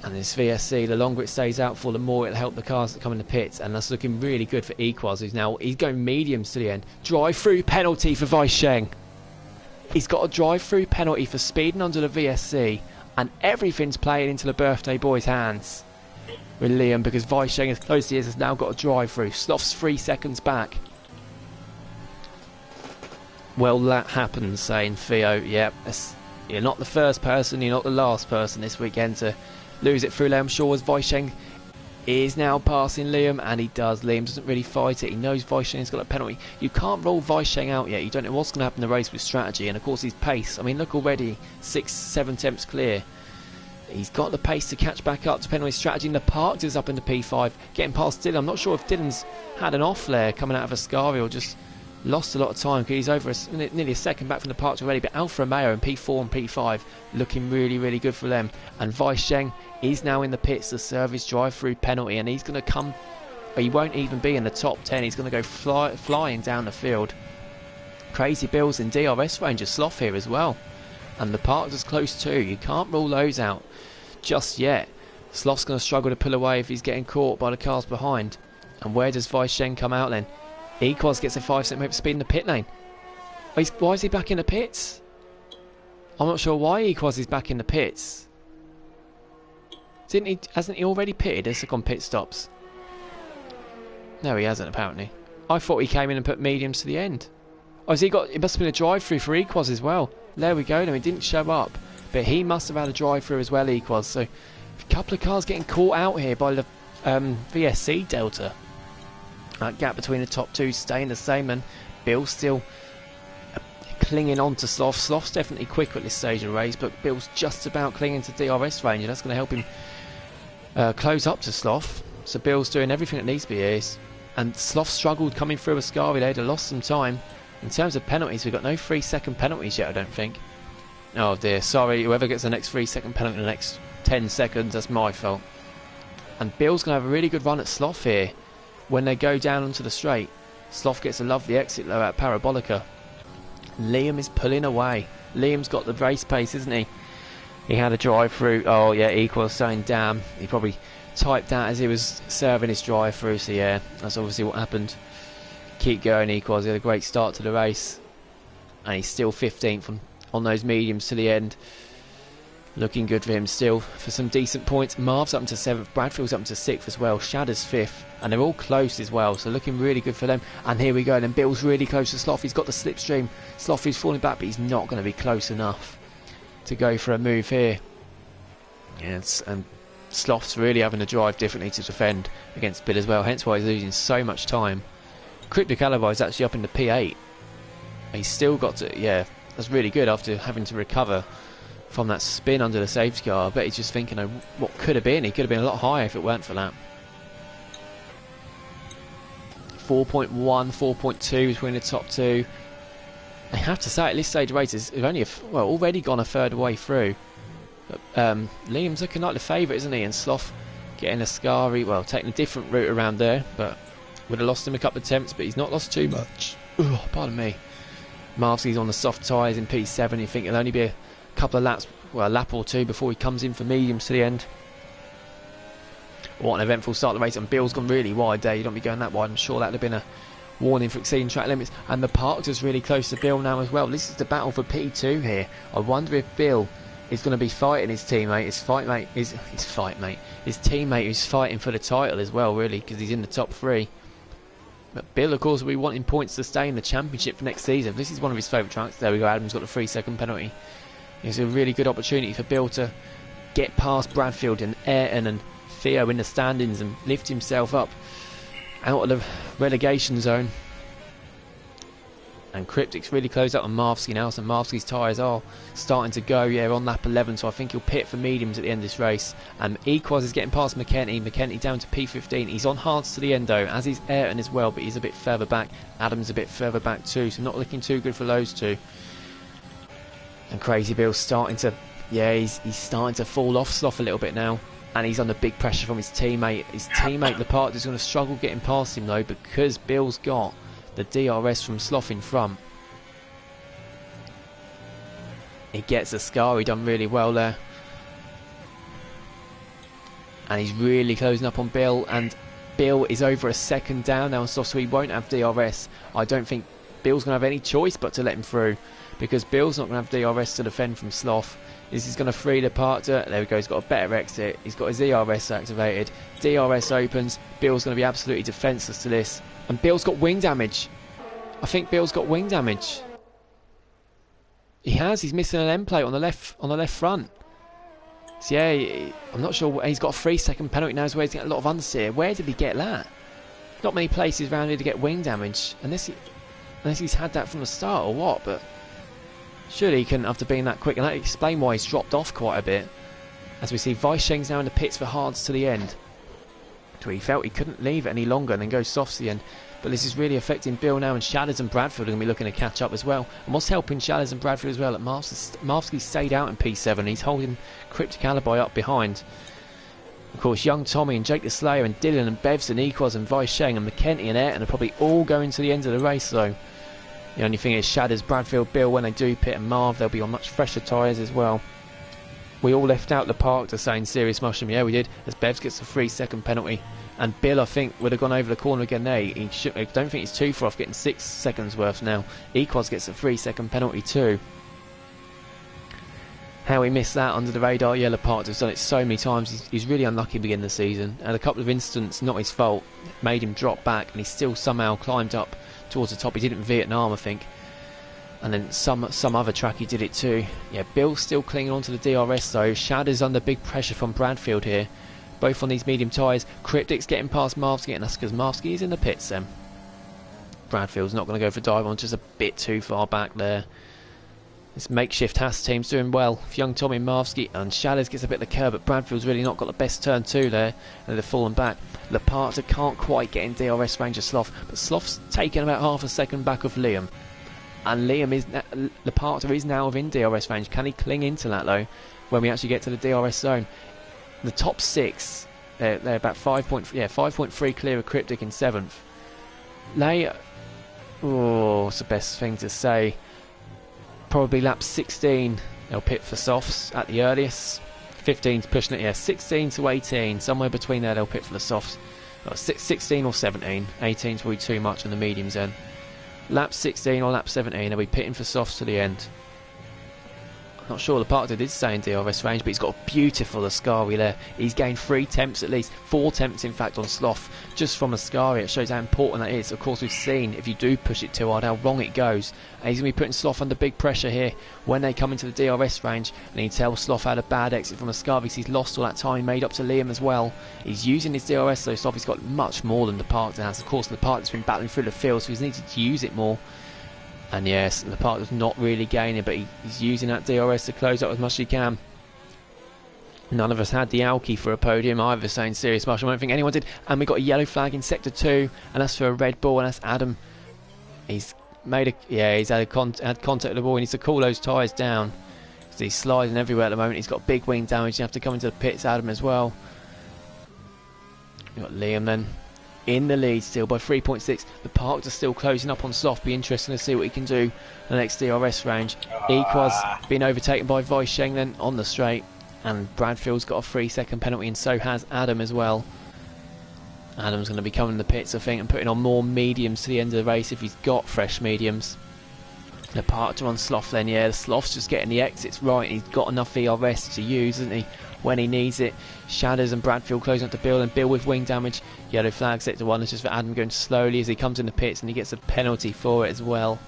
And this VSC, the longer it stays out for, the more it'll help the cars that come in the pits. And that's looking really good for Equals, who's going mediums to the end. Drive-through penalty for Weisheng. He's got a drive-through penalty for speeding under the VSC. And everything's playing into the birthday boy's hands with Liam, because Weisheng, as close as he is, has now got a drive-through. Sloth's 3 seconds back. Well, that happens, saying Theo. Yep, you're not the first person, you're not the last person this weekend to lose it through Liam Shaw, as Weisheng is now passing Liam, and he does. Liam doesn't really fight it. He knows Weisheng's got a penalty. You can't roll Weisheng out yet. You don't know what's going to happen in the race with strategy, and of course his pace. I mean, look already, 6-7 tenths clear. He's got the pace to catch back up depending on his strategy. And the Park is up into P5, getting past Dylan. I'm not sure if Dylan's had an off there coming out of Ascari or just lost a lot of time, because he's over nearly a second back from the park already. But Alfa Romeo in P4 and P5 looking really, really good for them. And Weisheng is now in the pits to serve his drive-through penalty, and he's going to come. He won't even be in the top 10. He's going to go flying down the field. Crazy Bill's in DRS range of Sloth here as well. and the Parker's close too. You can't rule those out just yet. Sloth's going to struggle to pull away if he's getting caught by the cars behind. And where does Weisheng come out then? Equals gets a 5 second move speed in the pit lane. Why is he back in the pits? I'm not sure why Equals is back in the pits. Hasn't he already pitted? Has gone pit stops? No, he hasn't apparently. I thought he came in and put mediums to the end. Oh, has he got? It must have been a drive-through for Equals as well. There we go. No, he didn't show up, but he must have had a drive-through as well. Equals. So, a couple of cars getting caught out here by the VSC Delta. That gap between the top two staying the same, and Bill still clinging on to Sloth. Sloth's definitely quicker at this stage of the race, but Bill's just about clinging to DRS range, and that's going to help him close up to Sloth. So Bill's doing everything that needs to be here. And Sloth struggled coming through Ascari. They'd have lost some time. In terms of penalties, we've got no 3 second penalties yet, I don't think. Oh dear, sorry, whoever gets the next 3 second penalty in the next 10 seconds, that's my fault. And Bill's going to have a really good run at Sloth here. When they go down onto the straight, Sloth gets a lovely exit though at Parabolica. Liam is pulling away. Liam's got the race pace, isn't he? He had a drive through. Oh yeah, Equals saying damn. He probably typed that as he was serving his drive through, so yeah, that's obviously what happened. Keep going, Equals. He had a great start to the race, and he's still 15th on those mediums to the end. Looking good for him still for some decent points. Marv's up to 7th, Bradfield's up to 6th as well, Shadder's 5th, and they're all close as well, so looking really good for them. And here we go, and then Bill's really close to Sloth. He's got the slipstream. Sloth is falling back, but he's not going to be close enough to go for a move here. Yes, and Sloth's really having to drive differently to defend against Bill as well, hence why he's losing so much time. Cryptic Alibi is actually up in the P8. He's still got to, yeah, that's really good after having to recover from that spin under the safety car. I bet he's just thinking of what could have been. He could have been a lot higher if it weren't for that. 4.1, 4.2 between the top two. I have to say, at this stage of races, they've only already gone a third way through. But, Liam's looking like the favourite, isn't he? And Sloth getting Ascari, well, taking a different route around there, but would have lost him a couple of attempts, but he's not lost too much. Oh, pardon me. Marvsky's on the soft tyres in P7. You think it'll only be a couple of laps, well, a lap or two before he comes in for mediums to the end. What an eventful start of the race, and Bill's gone really wide there. You don't be going that wide. I'm sure that would have been a warning for exceeding track limits. And the Park's just really close to Bill now as well. This is the battle for P2 here. I wonder if Bill is going to be fighting his teammate, his teammate who's fighting for the title as well, really, because he's in the top 3. But Bill, of course, will be wanting points to stay in the championship for next season. This is one of his favourite tracks. There we go, Adam's got the 3 second penalty. It's a really good opportunity for Bill to get past Bradfield and Ayrton and Theo in the standings and lift himself up out of the relegation zone. And Cryptic's really closed up on Marvsky now, so Marvsky's tyres are starting to go, yeah, on lap 11, so I think he'll pit for mediums at the end of this race. And Equals is getting past McKenty. McKenty down to P15. He's on hards to the end though, as is Ayrton as well, but he's a bit further back. Adam's a bit further back too, so not looking too good for those two. And Crazy Bill's starting to, yeah, he's starting to fall off Sloth a little bit now. And he's under big pressure from his teammate. His teammate, Lepard, is going to struggle getting past him though, because Bill's got the DRS from Sloth in front. He gets Ascari done really well there. And he's really closing up on Bill. And Bill is over a second down now on Sloth, so he won't have DRS. I don't think Bill's going to have any choice but to let him through, because Bill's not going to have DRS to defend from Sloth. This is going to free the Parter. There we go, he's got a better exit. He's got his DRS activated. DRS opens. Bill's going to be absolutely defenceless to this. And Bill's got wing damage. I think Bill's got wing damage. He has. He's missing an end plate on the left front. So yeah, I'm not sure. He's got a 3 second penalty now, so he's getting a lot of understeer. Where did he get that? Not many places around here to get wing damage, unless he's had that from the start or what. But surely he couldn't after being that quick, and that explains why he's dropped off quite a bit. As we see, Weisheng's now in the pits for hards to the end. So he felt he couldn't leave it any longer and then go softs to the end. But this is really affecting Bill now, and Shadders and Bradfield are going to be looking to catch up as well. And what's helping Shadders and Bradfield as well, that Marvsky stayed out in P7. He's holding Cryptic Alibi up behind. Of course, young Tommy and Jake the Slayer and Dylan and Bevs and Equals and Weisheng and McKenty and Ayrton are probably all going to the end of the race though. The only thing is Shadders, Bradfield, Bill, when they do pit, and Marv, they'll be on much fresher tyres as well. We all left out the park to saying serious mushroom. Yeah, we did, as Bevs gets a 3-second penalty. And Bill, I think, would have gone over the corner again there. I don't think he's too far off getting 6 seconds worth now. Equos gets a 3-second penalty too. How he missed that under the radar. Yeah, Lapart's has done it so many times. He's really unlucky to begin the season. And a couple of incidents, not his fault, made him drop back, and he still somehow climbed up towards the top. He did it in Vietnam, I think. And then some other track he did it too. Yeah, Bill's still clinging on to the DRS though. Shadders under big pressure from Bradfield here. Both on these medium tyres. Cryptic's getting past Marvsky, and that's because Marvsky is in the pits then. Bradfield's not going to go for dive on, just a bit too far back there. This makeshift Haas team's doing well. Young Tommy and Marvsky, and Shadders gets a bit of the curve, but Bradfield's really not got the best turn two there, and they've fallen back. Laparta can't quite get in DRS range of Sloth, but Sloth's taken about half a second back of Liam. And Laparta is now within DRS range. Can he cling into that though when we actually get to the DRS zone? The top 6, they're about 5.3 clear of Cryptic in 7th. What's the best thing to say? Probably lap 16 they'll pit for softs at the earliest. 15's pushing it, 16 to 18, somewhere between there they'll pit for the softs. 16 or 17, 18's probably too much on the mediums then. Lap 16 or lap 17 they'll be pitting for softs to the end. Not sure Laparta did stay in DRS range, but he's got a beautiful Ascari there. He's gained 3 temps at least, 4 temps in fact on Sloth, just from Ascari. It shows how important that is. Of course we've seen, if you do push it too hard, how wrong it goes. And he's going to be putting Sloth under big pressure here when they come into the DRS range. And he tells Sloth had a bad exit from Ascari because he's lost all that time he made up to Liam as well. He's using his DRS, so Sloth has got much more than Laparta has. Of course Laparta's been battling through the field, so he's needed to use it more. And yes, Laparta's not really gaining, but he's using that DRS to close up as much as he can. None of us had the Alki for a podium either, saying serious mushroom. I don't think anyone did. And we got a yellow flag in sector 2, and that's for a Red Bull, and that's Adam. He's made he's had contact with the ball. He needs to cool those tyres down, because he's sliding everywhere at the moment. He's got big wing damage. You have to come into the pits, Adam, as well. You've got Liam then in the lead still by 3.6. The parks are still closing up on Sloth. Be interesting to see what he can do in the next DRS range. Equaz being overtaken by Weisheng then on the straight, and Bradfield's got a 3-second penalty, and so has Adam as well. Adam's going to be coming in the pits, I think, and putting on more mediums to the end of the race if he's got fresh mediums. The parts are on Sloth then, the Sloth's just getting the exits right, and he's got enough ERS to use, isn't he, when he needs it. Shadders and Bradfield closing up to Bill, and Bill with wing damage. Yellow flag sector 1. It's just for Adam going slowly as he comes in the pits, and he gets a penalty for it as well.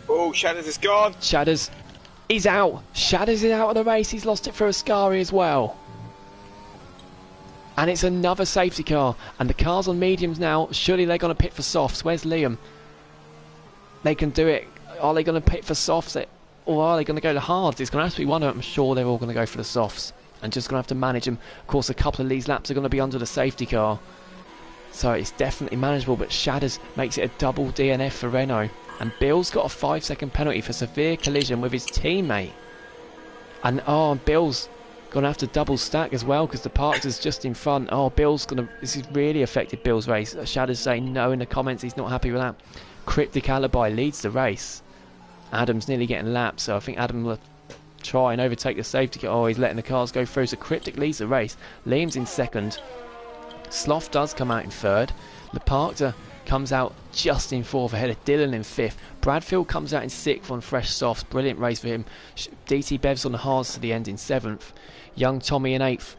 Oh, Shadders is gone. Shadders is out. Shadders is out of the race. He's lost it for Ascari as well. And it's another safety car, and the car's on mediums now. Surely they're going to pit for softs. Where's Liam? They can do it. Are they going to pit for softs, or are they going to go to hards? It's going to have to be one of them. I'm sure they're all going to go for the softs, and just going to have to manage them. Of course, a couple of these laps are going to be under the safety car, so it's definitely manageable. But Shadders makes it a double DNF for Renault, and Bill's got a 5-second penalty for severe collision with his teammate. And Bill's going to have to double stack as well, because the Parks is just in front. Bill's going to... This has really affected Bill's race. Shadders saying no in the comments. He's not happy with that. Cryptic Alibi leads the race. Adam's nearly getting lapped, so I think Adam will try and overtake the safety car. He's letting the cars go through, so Cryptic leads the race. Liam's in second. Sloth does come out in third. Laparta comes out just in fourth, ahead of Dylan in fifth. Bradfield comes out in sixth on fresh softs. Brilliant race for him. DT Bev's on the hards to the end in seventh. Young Tommy in eighth.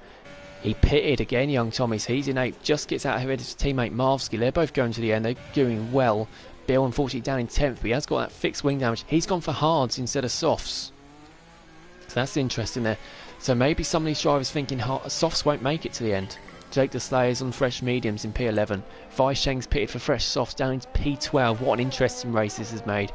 He pitted again, young Tommy, so he's in eighth. Just gets out ahead of his teammate Marvsky. They're both going to the end. They're doing well. Bill unfortunately down in 10th, but he has got that fixed wing damage. He's gone for hards instead of softs, so that's interesting there. So maybe some of these drivers thinking softs won't make it to the end. Jake the Slayer's on fresh mediums in P11. Weisheng's pitted for fresh softs down into P12. What an interesting race this has made.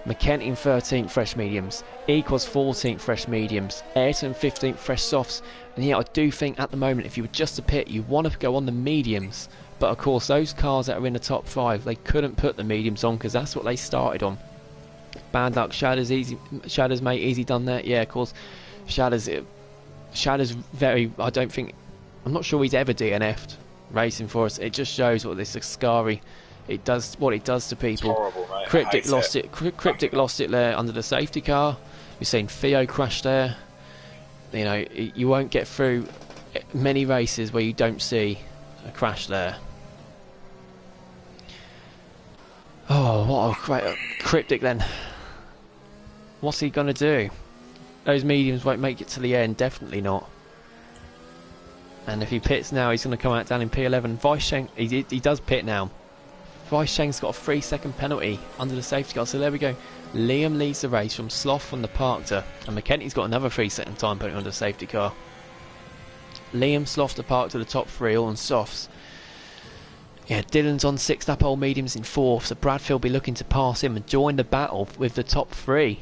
McKent in 13th fresh mediums. Equals 14th fresh mediums. Ayrton 15th fresh softs. And I do think at the moment, if you were just to pit, you want to go on the mediums. But of course, those cars that are in the top 5, they couldn't put the mediums on because that's what they started on. Bad luck. Shadders mate, easy done there. Yeah, of course. Shadders very... I'm not sure he's ever DNF'd racing for us. It just shows what this Ascari It does what it does to people. Horrible, mate. Cryptic lost it. Cryptic lost it there under the safety car. We've seen Theo crash there. You know, you won't get through many races where you don't see a crash there. Oh, what a great Cryptic then. What's he gonna do? Those mediums won't make it to the end, definitely not. And if he pits now, he's going to come out down in P11. Weisheng, he does pit now. Weisheng's got a 3-second penalty under the safety car, so there we go. Liam leads the race from Sloth from the Parkter, and McKenty's got another 3-second time penalty under the safety car. Liam, Sloth, the Parkter, the top three, all on softs. Yeah, Dylan's on 6th, up old mediums in 4th, so Bradfield will be looking to pass him and join the battle with the top 3.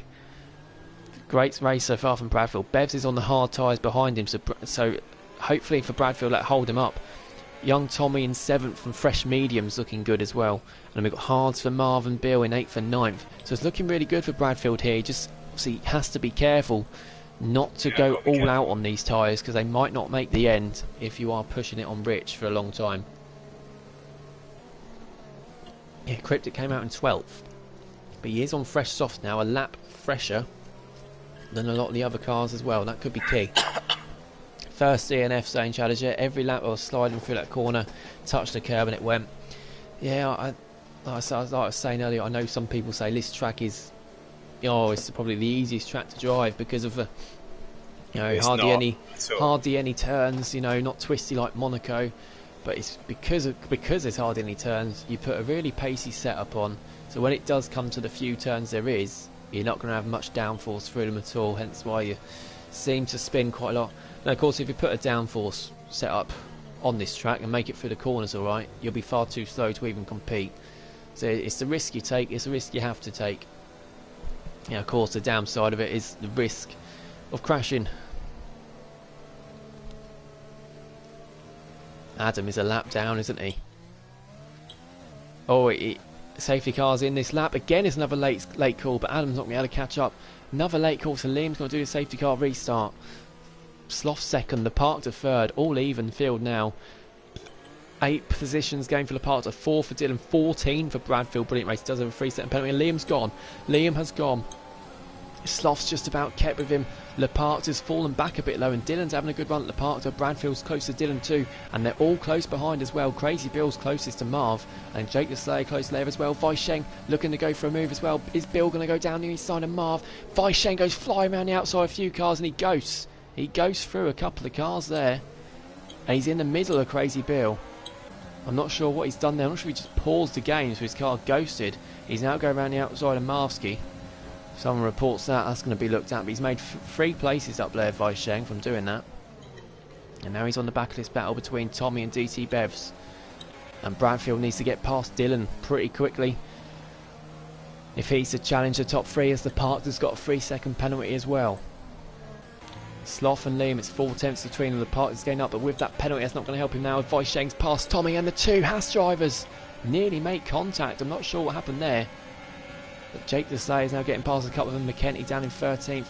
Great race so far from Bradfield. Bevs is on the hard tyres behind him, so hopefully for Bradfield that hold him up. Young Tommy in 7th from fresh mediums looking good as well. And we've got hards for Marv and Bill in 8th and 9th. So it's looking really good for Bradfield here. He just obviously has to be careful not to go all out on these tyres, because they might not make the end if you are pushing it on Rich for a long time. Yeah, Cryptic came out in 12th. But he is on fresh softs now, a lap fresher than a lot of the other cars as well. That could be key. First DNF saying Challenger, every lap I was sliding through that corner, touched the curb and it went. Yeah, like I was saying earlier, I know some people say this track is, it's probably the easiest track to drive because of the, hardly any turns, not twisty like Monaco, but it's because there's hardly any turns, you put a really pacey setup on, so when it does come to the few turns there is, you're not going to have much downforce through them at all, hence why you seem to spin quite a lot. Now of course if you put a downforce setup on this track and make it through the corners alright, you'll be far too slow to even compete. So it's the risk you take, it's a risk you have to take. Of course the downside of it is the risk of crashing. Adam is a lap down, isn't he? Oh, safety car's in this lap. Again, it's another late call, but Adam's not going to be able to catch up. Another late call, so Liam's going to do the safety car restart. Sloth second, the Parkter third, all even field now. 8 positions going for the Parkter, 4 for Dylan, 14 for Bradfield. Brilliant race, does have a 3-second penalty, and Liam's gone. Liam has gone. Sloth's just about kept with him. Leparkter's fallen back a bit low, and Dylan's having a good run at Leparkter. Bradfield's close to Dylan too, and they're all close behind as well. Crazy Bill's closest to Marv, and Jake the Slayer close there as well. Weisheng looking to go for a move as well. Is Bill going to go down the east side of Marv? Weisheng goes flying around the outside a few cars, and he ghosts. He goes through a couple of cars there, and he's in the middle of Crazy Bill. I'm not sure what he's done there. I'm not sure if he just paused the game so his car ghosted. He's now going around the outside of Marvsky. Someone reports that's going to be looked at, but he's made 3 places up there, Weisheng, from doing that. And now he's on the back of this battle between Tommy and DT Bevs. And Bradfield needs to get past Dylan pretty quickly if he's to challenge the top 3, as the Parkter's got a 3-second penalty as well. Sloth and Liam, it's 4 tenths between them. The Parkter's getting up, but with that penalty that's not going to help him now. Weisheng's past Tommy, and the 2 Haas drivers nearly make contact. I'm not sure what happened there. But Jake the Slayer is now getting past a couple of them. McKenty down in 13th,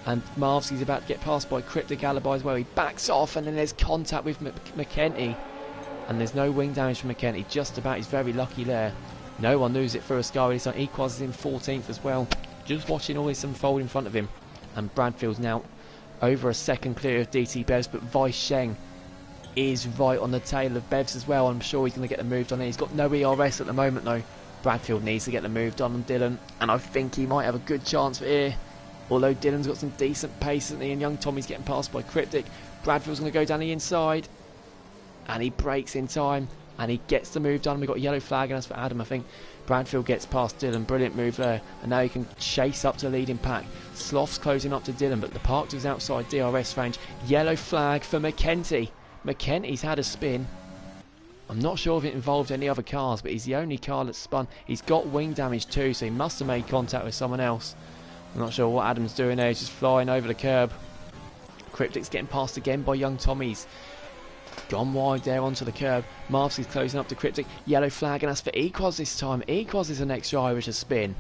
and Marvsky's about to get passed by Cryptic Alibi as well. He backs off, and then there's contact with McKenty, and there's no wing damage for McKenty. Just about, he's very lucky there. No one loses it for a sky. Equaz is in 14th as well, just watching all this unfold in front of him. And Bradfield's now over a second clear of DT Bevs, but Weisheng is right on the tail of Bevs as well. I'm sure he's going to get the move done. He's got no ERS at the moment though. Bradfield needs to get the move done on Dylan, and I think he might have a good chance for here. Although Dylan's got some decent pace, isn't he? And young Tommy's getting passed by Cryptic. Bradfield's going to go down the inside, and he breaks in time, and he gets the move done. We've got a yellow flag, and as for Adam, I think Bradfield gets past Dylan. Brilliant move there, and now he can chase up to the leading pack. Sloth's closing up to Dylan, but the Parkter's outside DRS range. Yellow flag for McKenty. McKenty's had a spin. I'm not sure if it involved any other cars, but he's the only car that's spun. He's got wing damage too, so he must have made contact with someone else. I'm not sure what Adam's doing there. He's just flying over the curb. Cryptic's getting passed again by young Tommy's. Gone wide there onto the curb. Marvsky's closing up to Cryptic. Yellow flag, and that's for Equaz this time. Equaz is the next driver to spin.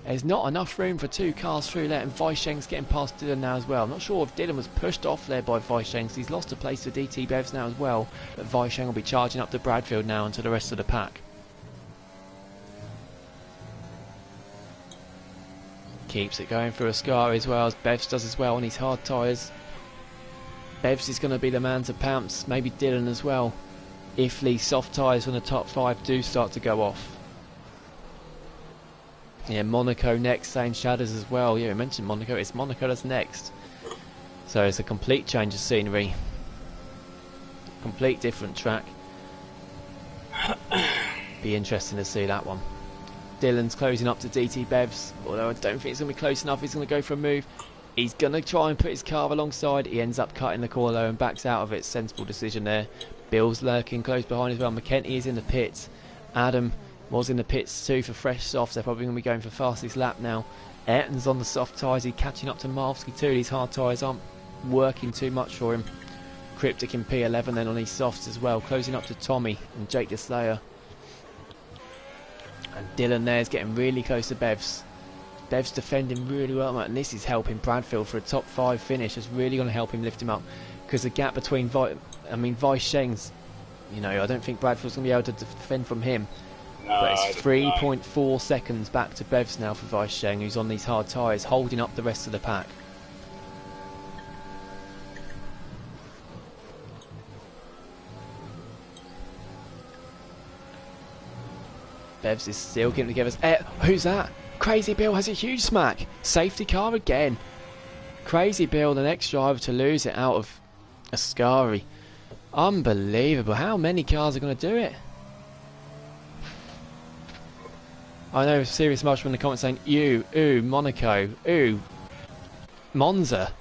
There's not enough room for 2 cars through there, and Weisheng's getting past Dylan now as well. I'm not sure if Dylan was pushed off there by Weisheng, so he's lost a place for DT Bevs now as well. But Weisheng will be charging up to Bradfield now and to the rest of the pack. Keeps it going for Ascari as well, as Bevs does as well on his hard tyres. Bevs is going to be the man to pounce, maybe Dylan as well, if these soft tyres from the top 5 do start to go off. Yeah, Monaco next, same shadows as well. Yeah, we mentioned Monaco, it's Monaco that's next. So it's a complete change of scenery. Complete different track. Be interesting to see that one. Dylan's closing up to DT Bevs, although I don't think it's going to be close enough. He's going to go for a move. He's going to try and put his car alongside. He ends up cutting the corner though and backs out of it. Sensible decision there. Bill's lurking close behind as well. McKenty is in the pits. Adam was in the pits too for fresh softs. They're probably going to be going for fastest lap now. Ayrton's on the soft tyres. He's catching up to Marvsky too. These hard tyres aren't working too much for him. Cryptic in P11 then on his softs as well. Closing up to Tommy and Jake the Slayer. And Dylan there is getting really close to Bevs. Bevs defending really well, and this is helping Bradfield for a top 5 finish. It's really going to help him lift him up, because the gap between Weiss Scheng's, you know, I don't think Bradfield's going to be able to defend from him. No, but it's 3.4 seconds back to Bevs now for Weiss Scheng, who's on these hard tyres, holding up the rest of the pack. Bevs is still getting together. Who's that? Crazy Bill has a huge smack. Safety car again. Crazy Bill, the next driver to lose it out of Ascari. Unbelievable. How many cars are going to do it? I know Serious Marshall in the comments saying, ooh, Monaco, ooh, Monza.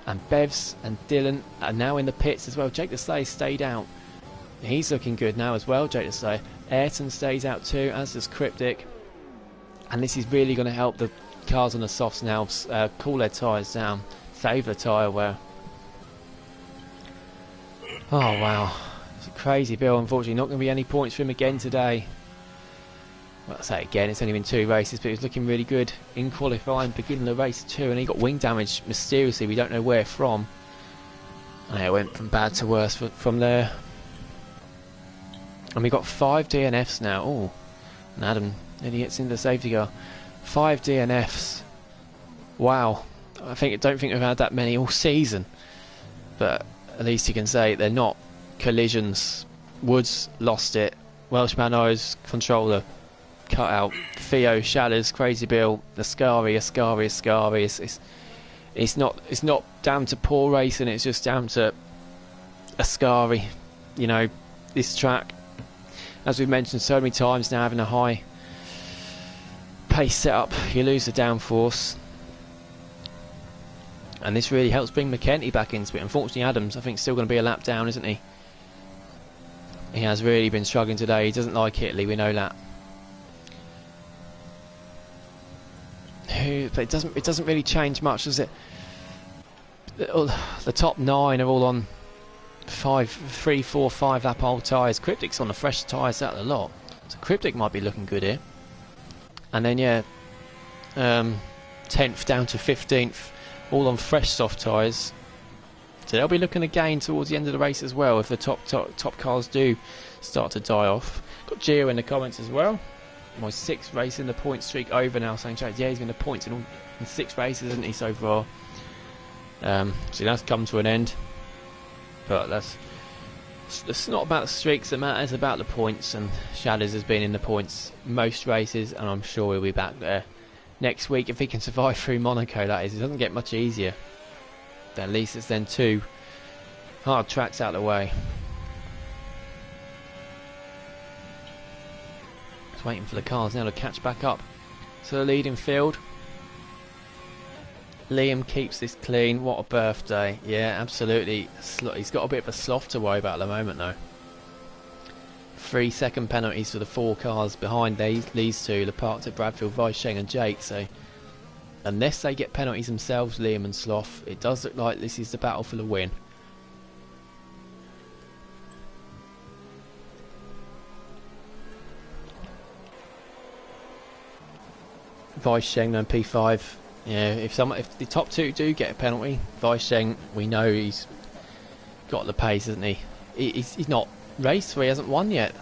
And Bevs and Dylan are now in the pits as well. Jake the Slayer stayed out. He's looking good now as well, Jake the Slayer. Ayrton stays out too, as does Cryptic. And this is really going to help the cars on the softs now cool their tyres down, save the tyre wear. Oh wow, it's a crazy Bill. Unfortunately not going to be any points for him again today. Well, I'll say it again, it's only been 2 races, but he was looking really good in qualifying, beginning of race 2, and he got wing damage mysteriously, we don't know where from. And it went from bad to worse from there. And we got 5 DNFs now. Oh, and Adam nearly gets into the safety car. 5 DNFs. Wow. Don't think we've had that many all season. But at least you can say they're not collisions. Woods lost it. Welsh Mano's controller cut out. Theo, Shatters, Crazy Bill, Ascari. It's not down to poor racing. It's just down to Ascari. You know, this track, as we've mentioned so many times now, having a high pace setup, you lose the downforce, and this really helps bring McKenty back into it. Unfortunately, Adams, I think, still going to be a lap down, isn't he? He has really been struggling today. He doesn't like Italy, we know that. But it doesn't really change much, does it? The top 9 are all on 3, 4, 5 lap old tyres. Cryptic's on the fresh tyres out of the lot, so Cryptic might be looking good here. And then 10th down to 15th, all on fresh soft tyres. So they'll be looking again towards the end of the race as well, if the top cars do start to die off. Got Gio in the comments as well. My 6th race in the point streak over now, saying, yeah, he's been the points in 6 races, isn't he, so far? So that's come to an end. But it's not about the streaks that matter, it's about the points, and Shadows has been in the points most races, and I'm sure he'll be back there next week if he can survive through Monaco, that is. It doesn't get much easier. At least it's then 2 hard tracks out of the way. Just waiting for the cars now to catch back up to the leading field. Liam keeps this clean. What a birthday. Yeah, absolutely. He's got a bit of a sloth to worry about at the moment though. 3 second penalties for the 4 cars behind these 2. They're parked at Bradfield, Weiss Scheng and Jake, so unless they get penalties themselves, Liam and Sloth, it does look like this is the battle for the win. Weiss Scheng and P5. Yeah, if the top 2 do get a penalty, Weiss Scheng, we know he's got the pace, hasn't he? He's not raced, so he hasn't won yet.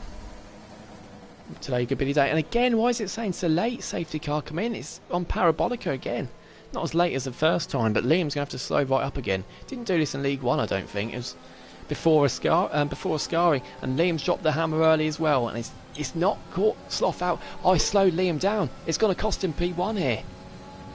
Today could be the day. And again, why is it saying so late? Safety car come in. It's on Parabolica again. Not as late as the first time, but Liam's going to have to slow right up again. Didn't do this in League 1, I don't think. It was before Ascari, and Liam's dropped the hammer early as well, and it's not caught Sloth out. I slowed Liam down. It's going to cost him P1 here.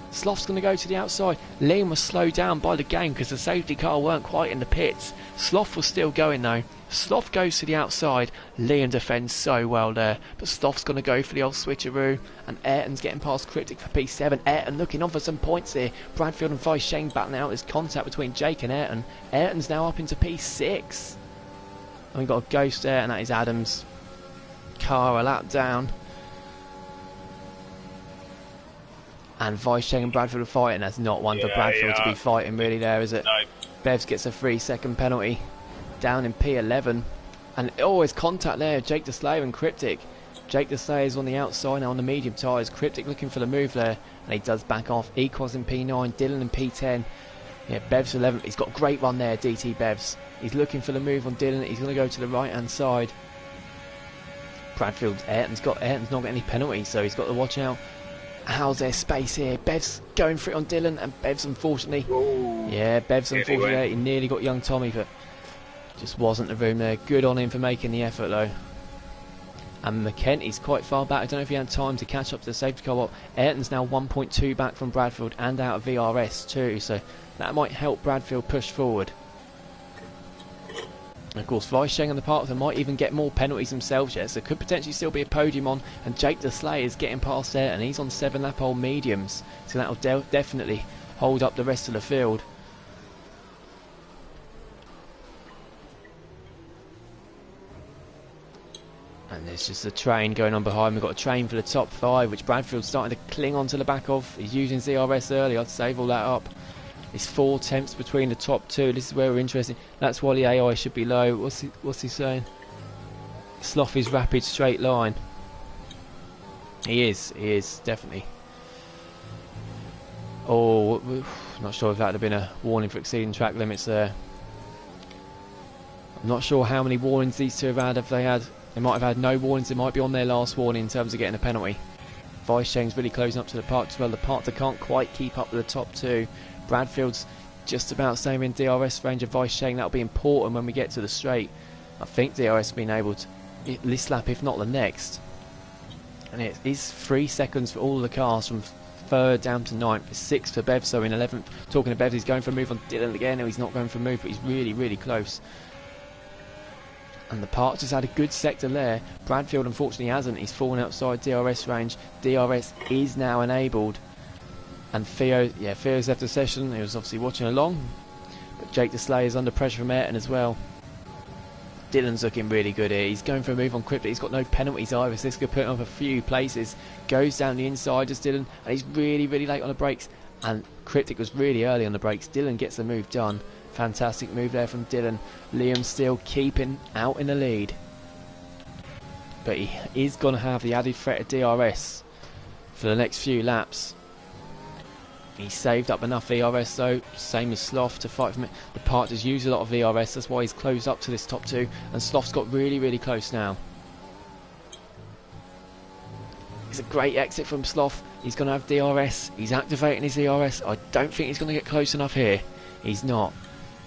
Sloth's going to go to the outside. Liam was slowed down by the game because the safety car weren't quite in the pits. Sloth was still going though. Sloth goes to the outside. Liam defends so well there, but Sloth's going to go for the old switcheroo, and Ayrton's getting past Cryptic for P7. Ayrton looking on for some points here. Bradfield and Vice Shane battling out. There's contact between Jake and Ayrton. Ayrton's now up into P6, and we've got a ghost there, and that is Adams' car a lap down. And Vice Shane and Bradfield are fighting. That's not one for Bradfield to be fighting really there, is it? No. Bevs gets a 3-second penalty. Down in P11. And always contact there. Jake the Slayer and Cryptic. Jake the Slayer is on the outside now on the medium tyres. Cryptic looking for the move there. And he does back off. Equals in P9. Dylan in P10. Yeah, Bevs 11. He's got a great run there, DT Bevs. He's looking for the move on Dylan. He's going to go to the right hand side. Bradfield, Ayrton's not got any penalties, so he's got to watch out. How's their space here? Bev's going for it on Dylan, and Bev's unfortunately... Ooh. Yeah, Bev's unfortunately there. He nearly got young Tommy, but just wasn't the room there. Good on him for making the effort though. And McKenty's quite far back. I don't know if he had time to catch up to the safety car. Well, Ayrton's now 1.2 back from Bradfield and out of VRS too, so that might help Bradfield push forward. And of course, Vice-Sheng and the Parker might even get more penalties themselves yet, so could potentially still be a podium on. And Jake the Slayer is getting past there, and he's on 7-lap old mediums, so that'll definitely hold up the rest of the field. And there's just a train going on behind. We've got a train for the top 5, which Bradfield's starting to cling onto the back of. He's using ZRS early. I'd save all that up. It's 4 tenths between the top 2. This is where we're interested. That's why the AI should be low. What's he saying? Slothy's rapid straight line. He is definitely. Oh, not sure if that would have been a warning for exceeding track limits there. I'm not sure how many warnings these two have had. They might have had no warnings. They might be on their last warning in terms of getting a penalty. Vice-Sheng's really closing up to the Park as well. The Parker can't quite keep up with the top 2. Bradfield's just about staying in DRS range of Vice-Sheng. That'll be important when we get to the straight. I think DRS has been able to hit this lap, if not the next. And it is 3 seconds for all the cars from 3rd down to 9th. 6 for Bev, so in 11th. Talking to Bev, he's going for a move on Dylan again. No, he's not going for a move, but he's really, really close. And the Park just had a good sector there. Bradfield unfortunately hasn't. He's fallen outside DRS range. DRS is now enabled. And Theo's left the session. He was obviously watching along. But Jake the Slayer's under pressure from Ayrton as well. Dylan's looking really good here. He's going for a move on Cryptic. He's got no penalties either, so this could put him up a few places. Goes down the inside as Dylan, and he's really, really late on the brakes. And Cryptic was really early on the brakes. Dylan gets the move done. Fantastic move there from Dylan. Liam still keeping out in the lead. But he is going to have the added threat of DRS for the next few laps. He saved up enough VRS though, same as Sloth, to fight from it. The Park does use a lot of VRS, that's why he's closed up to this top 2. And Sloth's got really, really close now. It's a great exit from Sloth. He's going to have DRS. He's activating his DRS. I don't think he's going to get close enough here. He's not.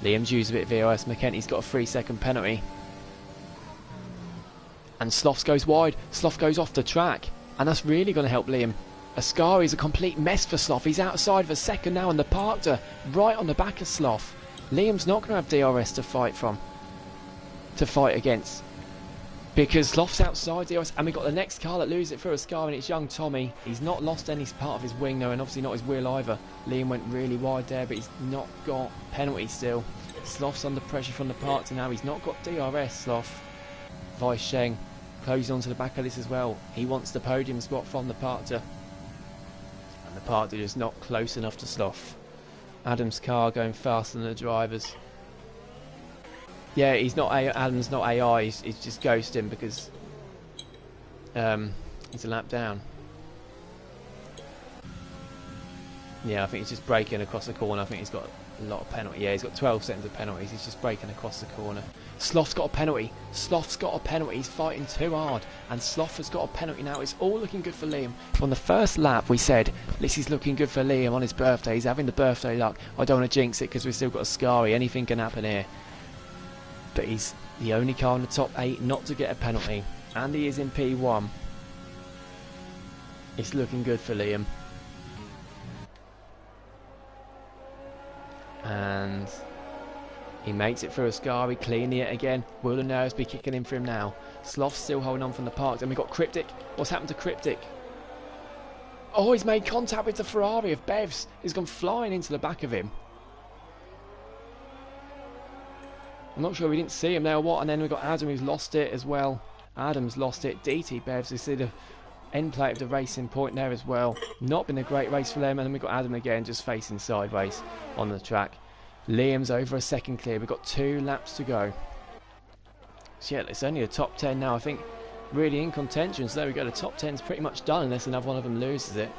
Liam's used a bit of VRS. McKenty's got a 3-second penalty. And Sloth goes wide. Sloth goes off the track. And that's really going to help Liam. Ascari's a complete mess for Sloth. He's outside of a second now, and the Parker right on the back of Sloth. Liam's not going to have DRS to fight against. Because Sloth's outside DRS, and we've got the next car that loses it for Ascari, and it's young Tommy. He's not lost any part of his wing though, and obviously not his wheel either. Liam went really wide there, but he's not got penalty still. Sloth's under pressure from the Parker now. He's not got DRS, Sloth. Vice-Sheng closing onto the back of this as well. He wants the podium spot from the Parker. And the Parker is not close enough to Sloth. Adam's car going faster than the drivers. Yeah, Adam's not AI, he's just ghosting because he's a lap down. Yeah, I think he's just braking across the corner. I think he's got a lot of penalty. Yeah, he's got 12 seconds of penalties. He's just braking across the corner. Sloth's got a penalty. Sloth's got a penalty. He's fighting too hard. And Sloth has got a penalty now. It's all looking good for Liam. On the first lap, we said, this is looking good for Liam on his birthday. He's having the birthday luck. I don't want to jinx it because we've still got a Scary. Anything can happen here. But he's the only car in the top 8 not to get a penalty. And he is in P1. It's looking good for Liam. And he makes it through a Scary, cleanly it again. Will the nerves be kicking in for him now? Sloth's still holding on from the park. Then we've got Cryptic. What's happened to Cryptic? Oh, he's made contact with the Ferrari of Bev's. He's gone flying into the back of him. I'm not sure we didn't see him there or what. And then we've got Adam who's lost it as well. Adam's lost it. DT Bev's, we see the end plate of the racing point there as well. Not been a great race for them. And then we've got Adam again just facing sideways on the track. Liam's over a second clear. We've got 2 laps to go. So yeah, it's only a top 10 now. I think really in contention. So there we go. The top 10's pretty much done unless another one of them loses it.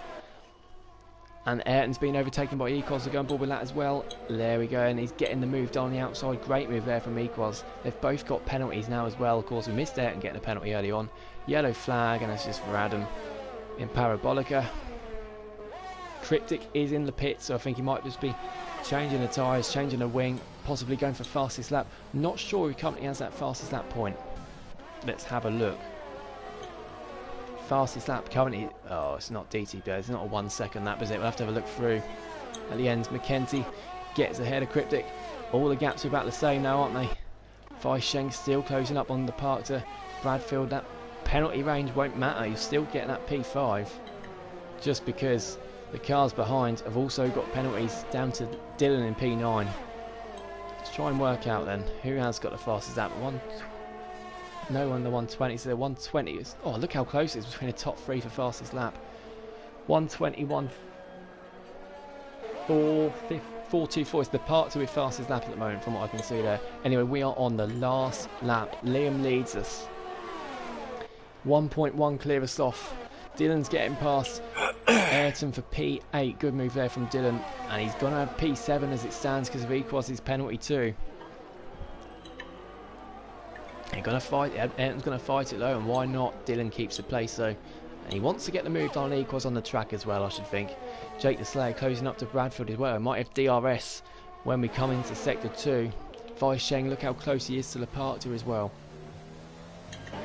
And Ayrton's been overtaken by Equals to go on board with that as well. There we go. And he's getting the move down the outside. Great move there from Equals. They've both got penalties now as well. Of course, we missed Ayrton getting a penalty early on. Yellow flag, and that's just for Adam in Parabolica. Cryptic is in the pit, so I think he might just be changing the tyres, changing the wing, possibly going for fastest lap. Not sure who currently has that fastest lap point. Let's have a look. Fastest lap currently, oh, it's not DT, it's not a 1 second lap, is it? We'll have to have a look through. At the end, McKenzie gets ahead of Cryptic. All the gaps are about the same now, aren't they? Weisheng still closing up on the park to Bradfield. That penalty range won't matter, you're still getting that P5. Just because the cars behind have also got penalties down to Dylan in P9. Let's try and work out then who has got the fastest lap. No one the 120, so the 120 is, oh look how close it is between the top 3 for fastest lap. 121 424 is the part 2 with fastest lap at the moment from what I can see there. Anyway, we are on the last lap. Liam leads us 1.1 clear of Sloth. Dylan's getting past Ayrton for P8. Good move there from Dylan, and he's gonna have P7 as it stands because of Equals' penalty too. They're gonna fight. Ayrton's gonna fight it though, and why not? Dylan keeps the place though, and he wants to get the move on Equals on the track as well, I should think. Jake the Slayer closing up to Bradford as well. Might have DRS when we come into sector 2. Weisheng, look how close he is to Leparter as well.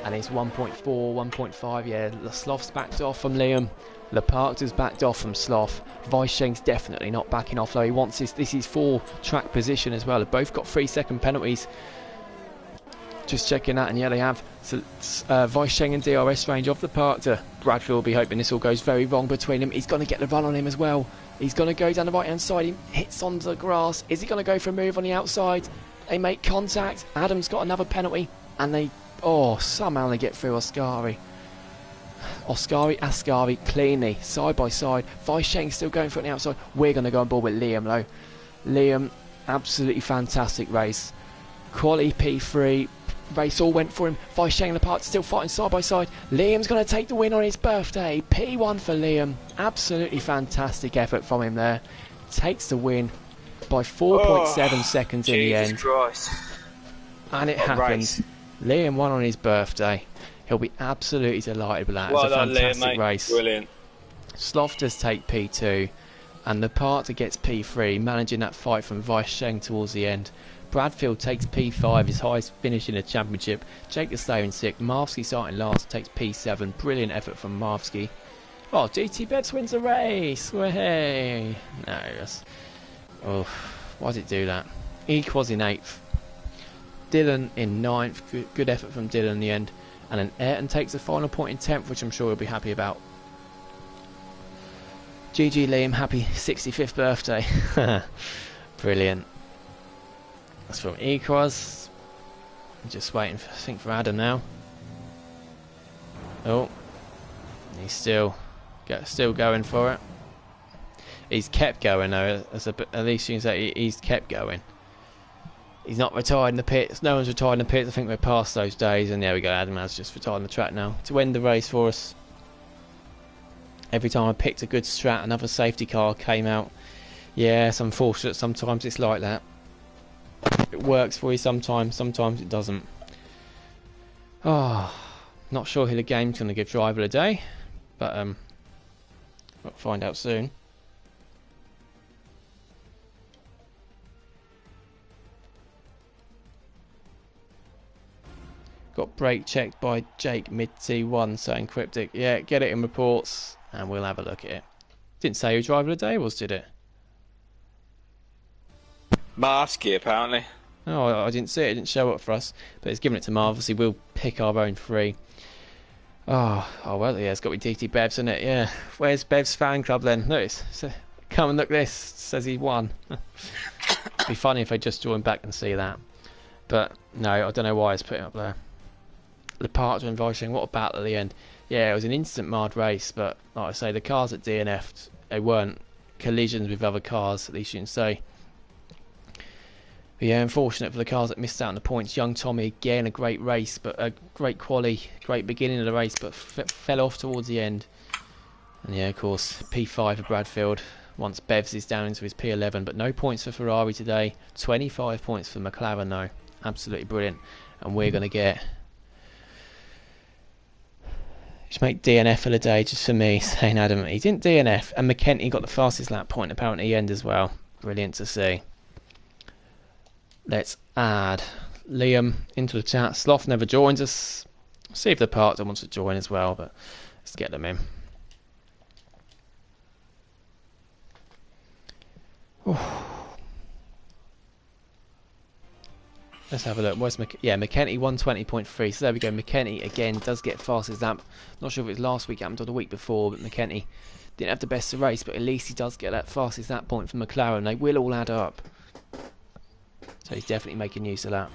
And it's 1.4, 1.5, yeah, the Sloth's backed off from Liam. Leparter's backed off from Sloth. Weisheng's definitely not backing off though. He wants this is full track position as well. They've both got 3-second penalties. Just checking that, and yeah, they have. So Weisheng and DRS range off the Parker. Bradfield will be hoping this all goes very wrong between them. He's going to get the run on him as well. He's going to go down the right hand side. He hits onto the grass. Is he going to go for a move on the outside? They make contact. Adam's got another penalty, and they, oh, somehow they get through Ascari, Ascari cleanly, side by side. Weisheng still going for it on the outside. We're going to go on board with Liam though. Liam, absolutely fantastic race. Quality P3. Race all went for him. Weisheng and Leparter still fighting side by side. Liam's going to take the win on his birthday. P1 for Liam. Absolutely fantastic effort from him there. Takes the win by 4.7 seconds in the end. Christ. And it happens. Liam won on his birthday. He'll be absolutely delighted with that. Well it's a done, fantastic Liam, race. Brilliant. Sloth does take P2, and Leparter gets P3, managing that fight from Weisheng towards the end. Bradfield takes P5, his highest finish in the championship. Jake the Slayer in 6th. Marvsky starting last, takes P7. Brilliant effort from Marvsky. Oh, GT Bets wins the race. Way. No, that's... Oh, why did it do that? Equals in 8th. Dylan in 9th. Good effort from Dylan in the end. And then Ayrton takes the final point in 10th, which I'm sure he'll be happy about. GG Liam, happy 65th birthday. Brilliant. That's from Equals. Just waiting for, I think, for Adam now. Oh, he's still going for it. He's kept going though. At least you can say he's kept going. He's not retired in the pits. No one's retired in the pits. I think we're past those days. And there we go. Adam has just retired on the track now to end the race for us. Every time I picked a good strat, another safety car came out. Yeah, it's unfortunate. Sometimes it's like that. It works for you sometimes it doesn't. Oh, not sure who the game's going to give driver of the day, but we'll find out soon. Got brake checked by Jake mid T1 saying cryptic. Yeah, get it in reports and we'll have a look at it. Didn't say who driver of the day was, did it? Marsky, apparently. Oh, I didn't see it. It didn't show up for us. But it's given it to Marv. Obviously, we'll pick our own three. Oh well, yeah, it's got to be DT Bev's, isn't it? Yeah. Where's Bev's fan club then? Notice. So, come and look this. Says he won. It'd be funny if I just joined back and see that. But no, I don't know why it's putting up there. Lepartre and Weisheng, what a battle at the end. Yeah, it was an instant marred race, but like I say, the cars at DNF, they weren't collisions with other cars, at least you can say. But yeah, unfortunate for the cars that missed out on the points. Young Tommy, again, a great race, but a great quali, great beginning of the race, but fell off towards the end. And yeah, of course, P5 for Bradfield, once Bevs is down into his P11, but no points for Ferrari today. 25 points for McLaren, though. Absolutely brilliant. And we're going to get... Just make DNF for the day, just for me, saying Adam. He didn't DNF, and McKenty got the fastest lap point apparently at the end as well. Brilliant to see. Let's add Liam into the chat. Sloth never joins us. See if the partner wants to join as well, but let's get them in. Let's have a look. Where's McKenty 120.3. So there we go. McKenty again does get fastest lap. Not sure if it was last week happened or the week before, but McKenty didn't have the best of race, but at least he does get that fastest lap point for McLaren. They will all add up. So he's definitely making use of that.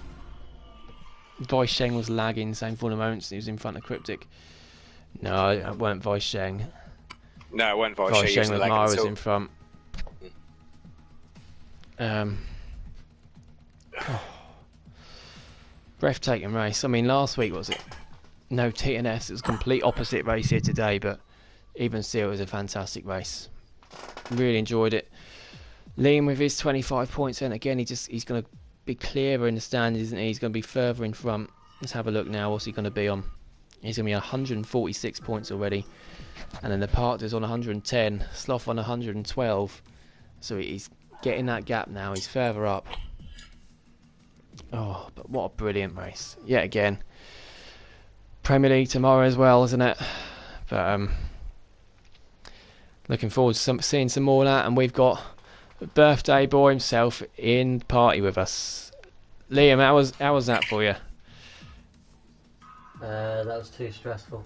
Weisheng was lagging, same for the moments. He was in front of Cryptic. No, it weren't Weisheng. No, it weren't Weisheng. Weisheng with Mara's in front. Breathtaking race. I mean, last week was it? No TNS. It was a complete opposite race here today, but even still, it was a fantastic race. Really enjoyed it. Liam with his 25 points, and again, he's going to be clearer in the standings, isn't he? He's going to be further in front. Let's have a look now. What's he going to be on? He's going to be on 146 points already, and then the partner's on 110. Sloth on 112. So he's getting that gap now. He's further up. Oh, but what a brilliant race. Yet again. Premier League tomorrow as well, isn't it? But looking forward to seeing some more of that. And we've got a birthday boy himself in the party with us. Liam, how was that for you? That was too stressful.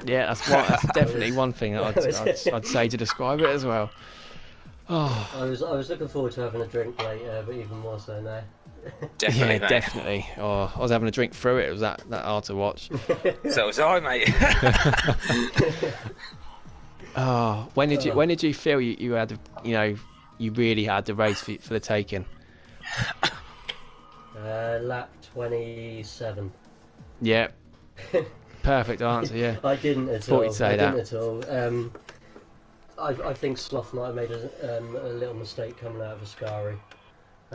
Yeah, that's definitely one thing that I'd say to describe it as well. Oh. I was looking forward to having a drink later, but even more so now. Definitely, yeah, mate. definitely. Oh, I was having a drink through it. It was that hard to watch. So was I, mate. Oh, when did you feel you had you really had the race for the taking? Lap 27. Yeah. Perfect answer. Yeah. I didn't at Thought all. you'd say that. Didn't at all. I think Sloth might have made a little mistake coming out of Ascari.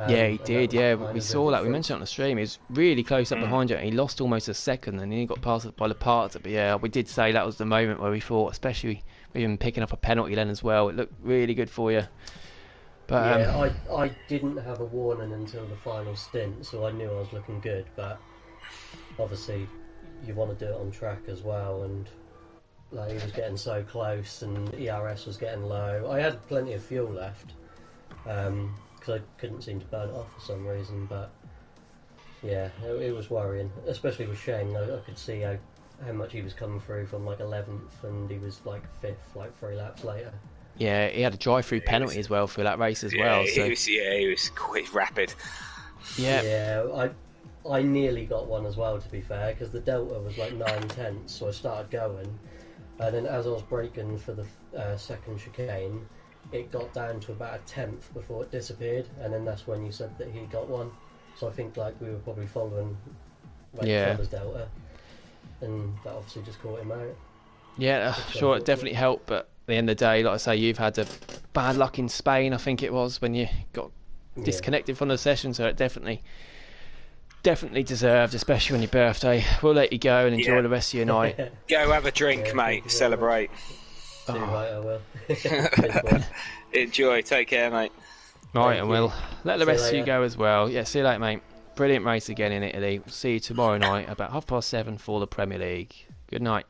Yeah, he did. Yeah, we saw that. We mentioned it on the stream. He was really close up behind you. And he lost almost a second, and then he got passed by Lepartre. But yeah, we did say that was the moment where we thought, especially with him picking up a penalty then as well, it looked really good for you. But yeah, I didn't have a warning until the final stint, so I knew I was looking good. But obviously, you want to do it on track as well, and like he was getting so close, and ERS was getting low. I had plenty of fuel left. Because I couldn't seem to burn it off for some reason, but yeah, it was worrying, especially with Shane. I could see how much he was coming through from like 11th, and he was like 5th, like 3 laps later. Yeah, he had a drive-through penalty as well for that race as well. So He was quite rapid. Yeah. Yeah, I nearly got one as well, to be fair, because the delta was like 9/10, so I started going, and then as I was braking for the second chicane, it got down to about a 10th before it disappeared, and then that's when you said that he got one. So I think like we were probably following Fuller's delta, and that obviously just caught him out. Yeah, sure, it definitely helped, but the end of the day, like I say, you've had a bad luck in Spain, I think it was, when you got disconnected from the session, so it definitely deserved, especially on your birthday. We'll let you go and enjoy the rest of your night. Go have a drink, mate. Celebrate. Too right, I will. Cheers, boys. Enjoy. Take care, mate. Right, Thank and you. we'll let the rest of you later. go as well. Yeah, see you later, mate. Brilliant race again in Italy. See you tomorrow night about 7:30 for the Premier League. Good night.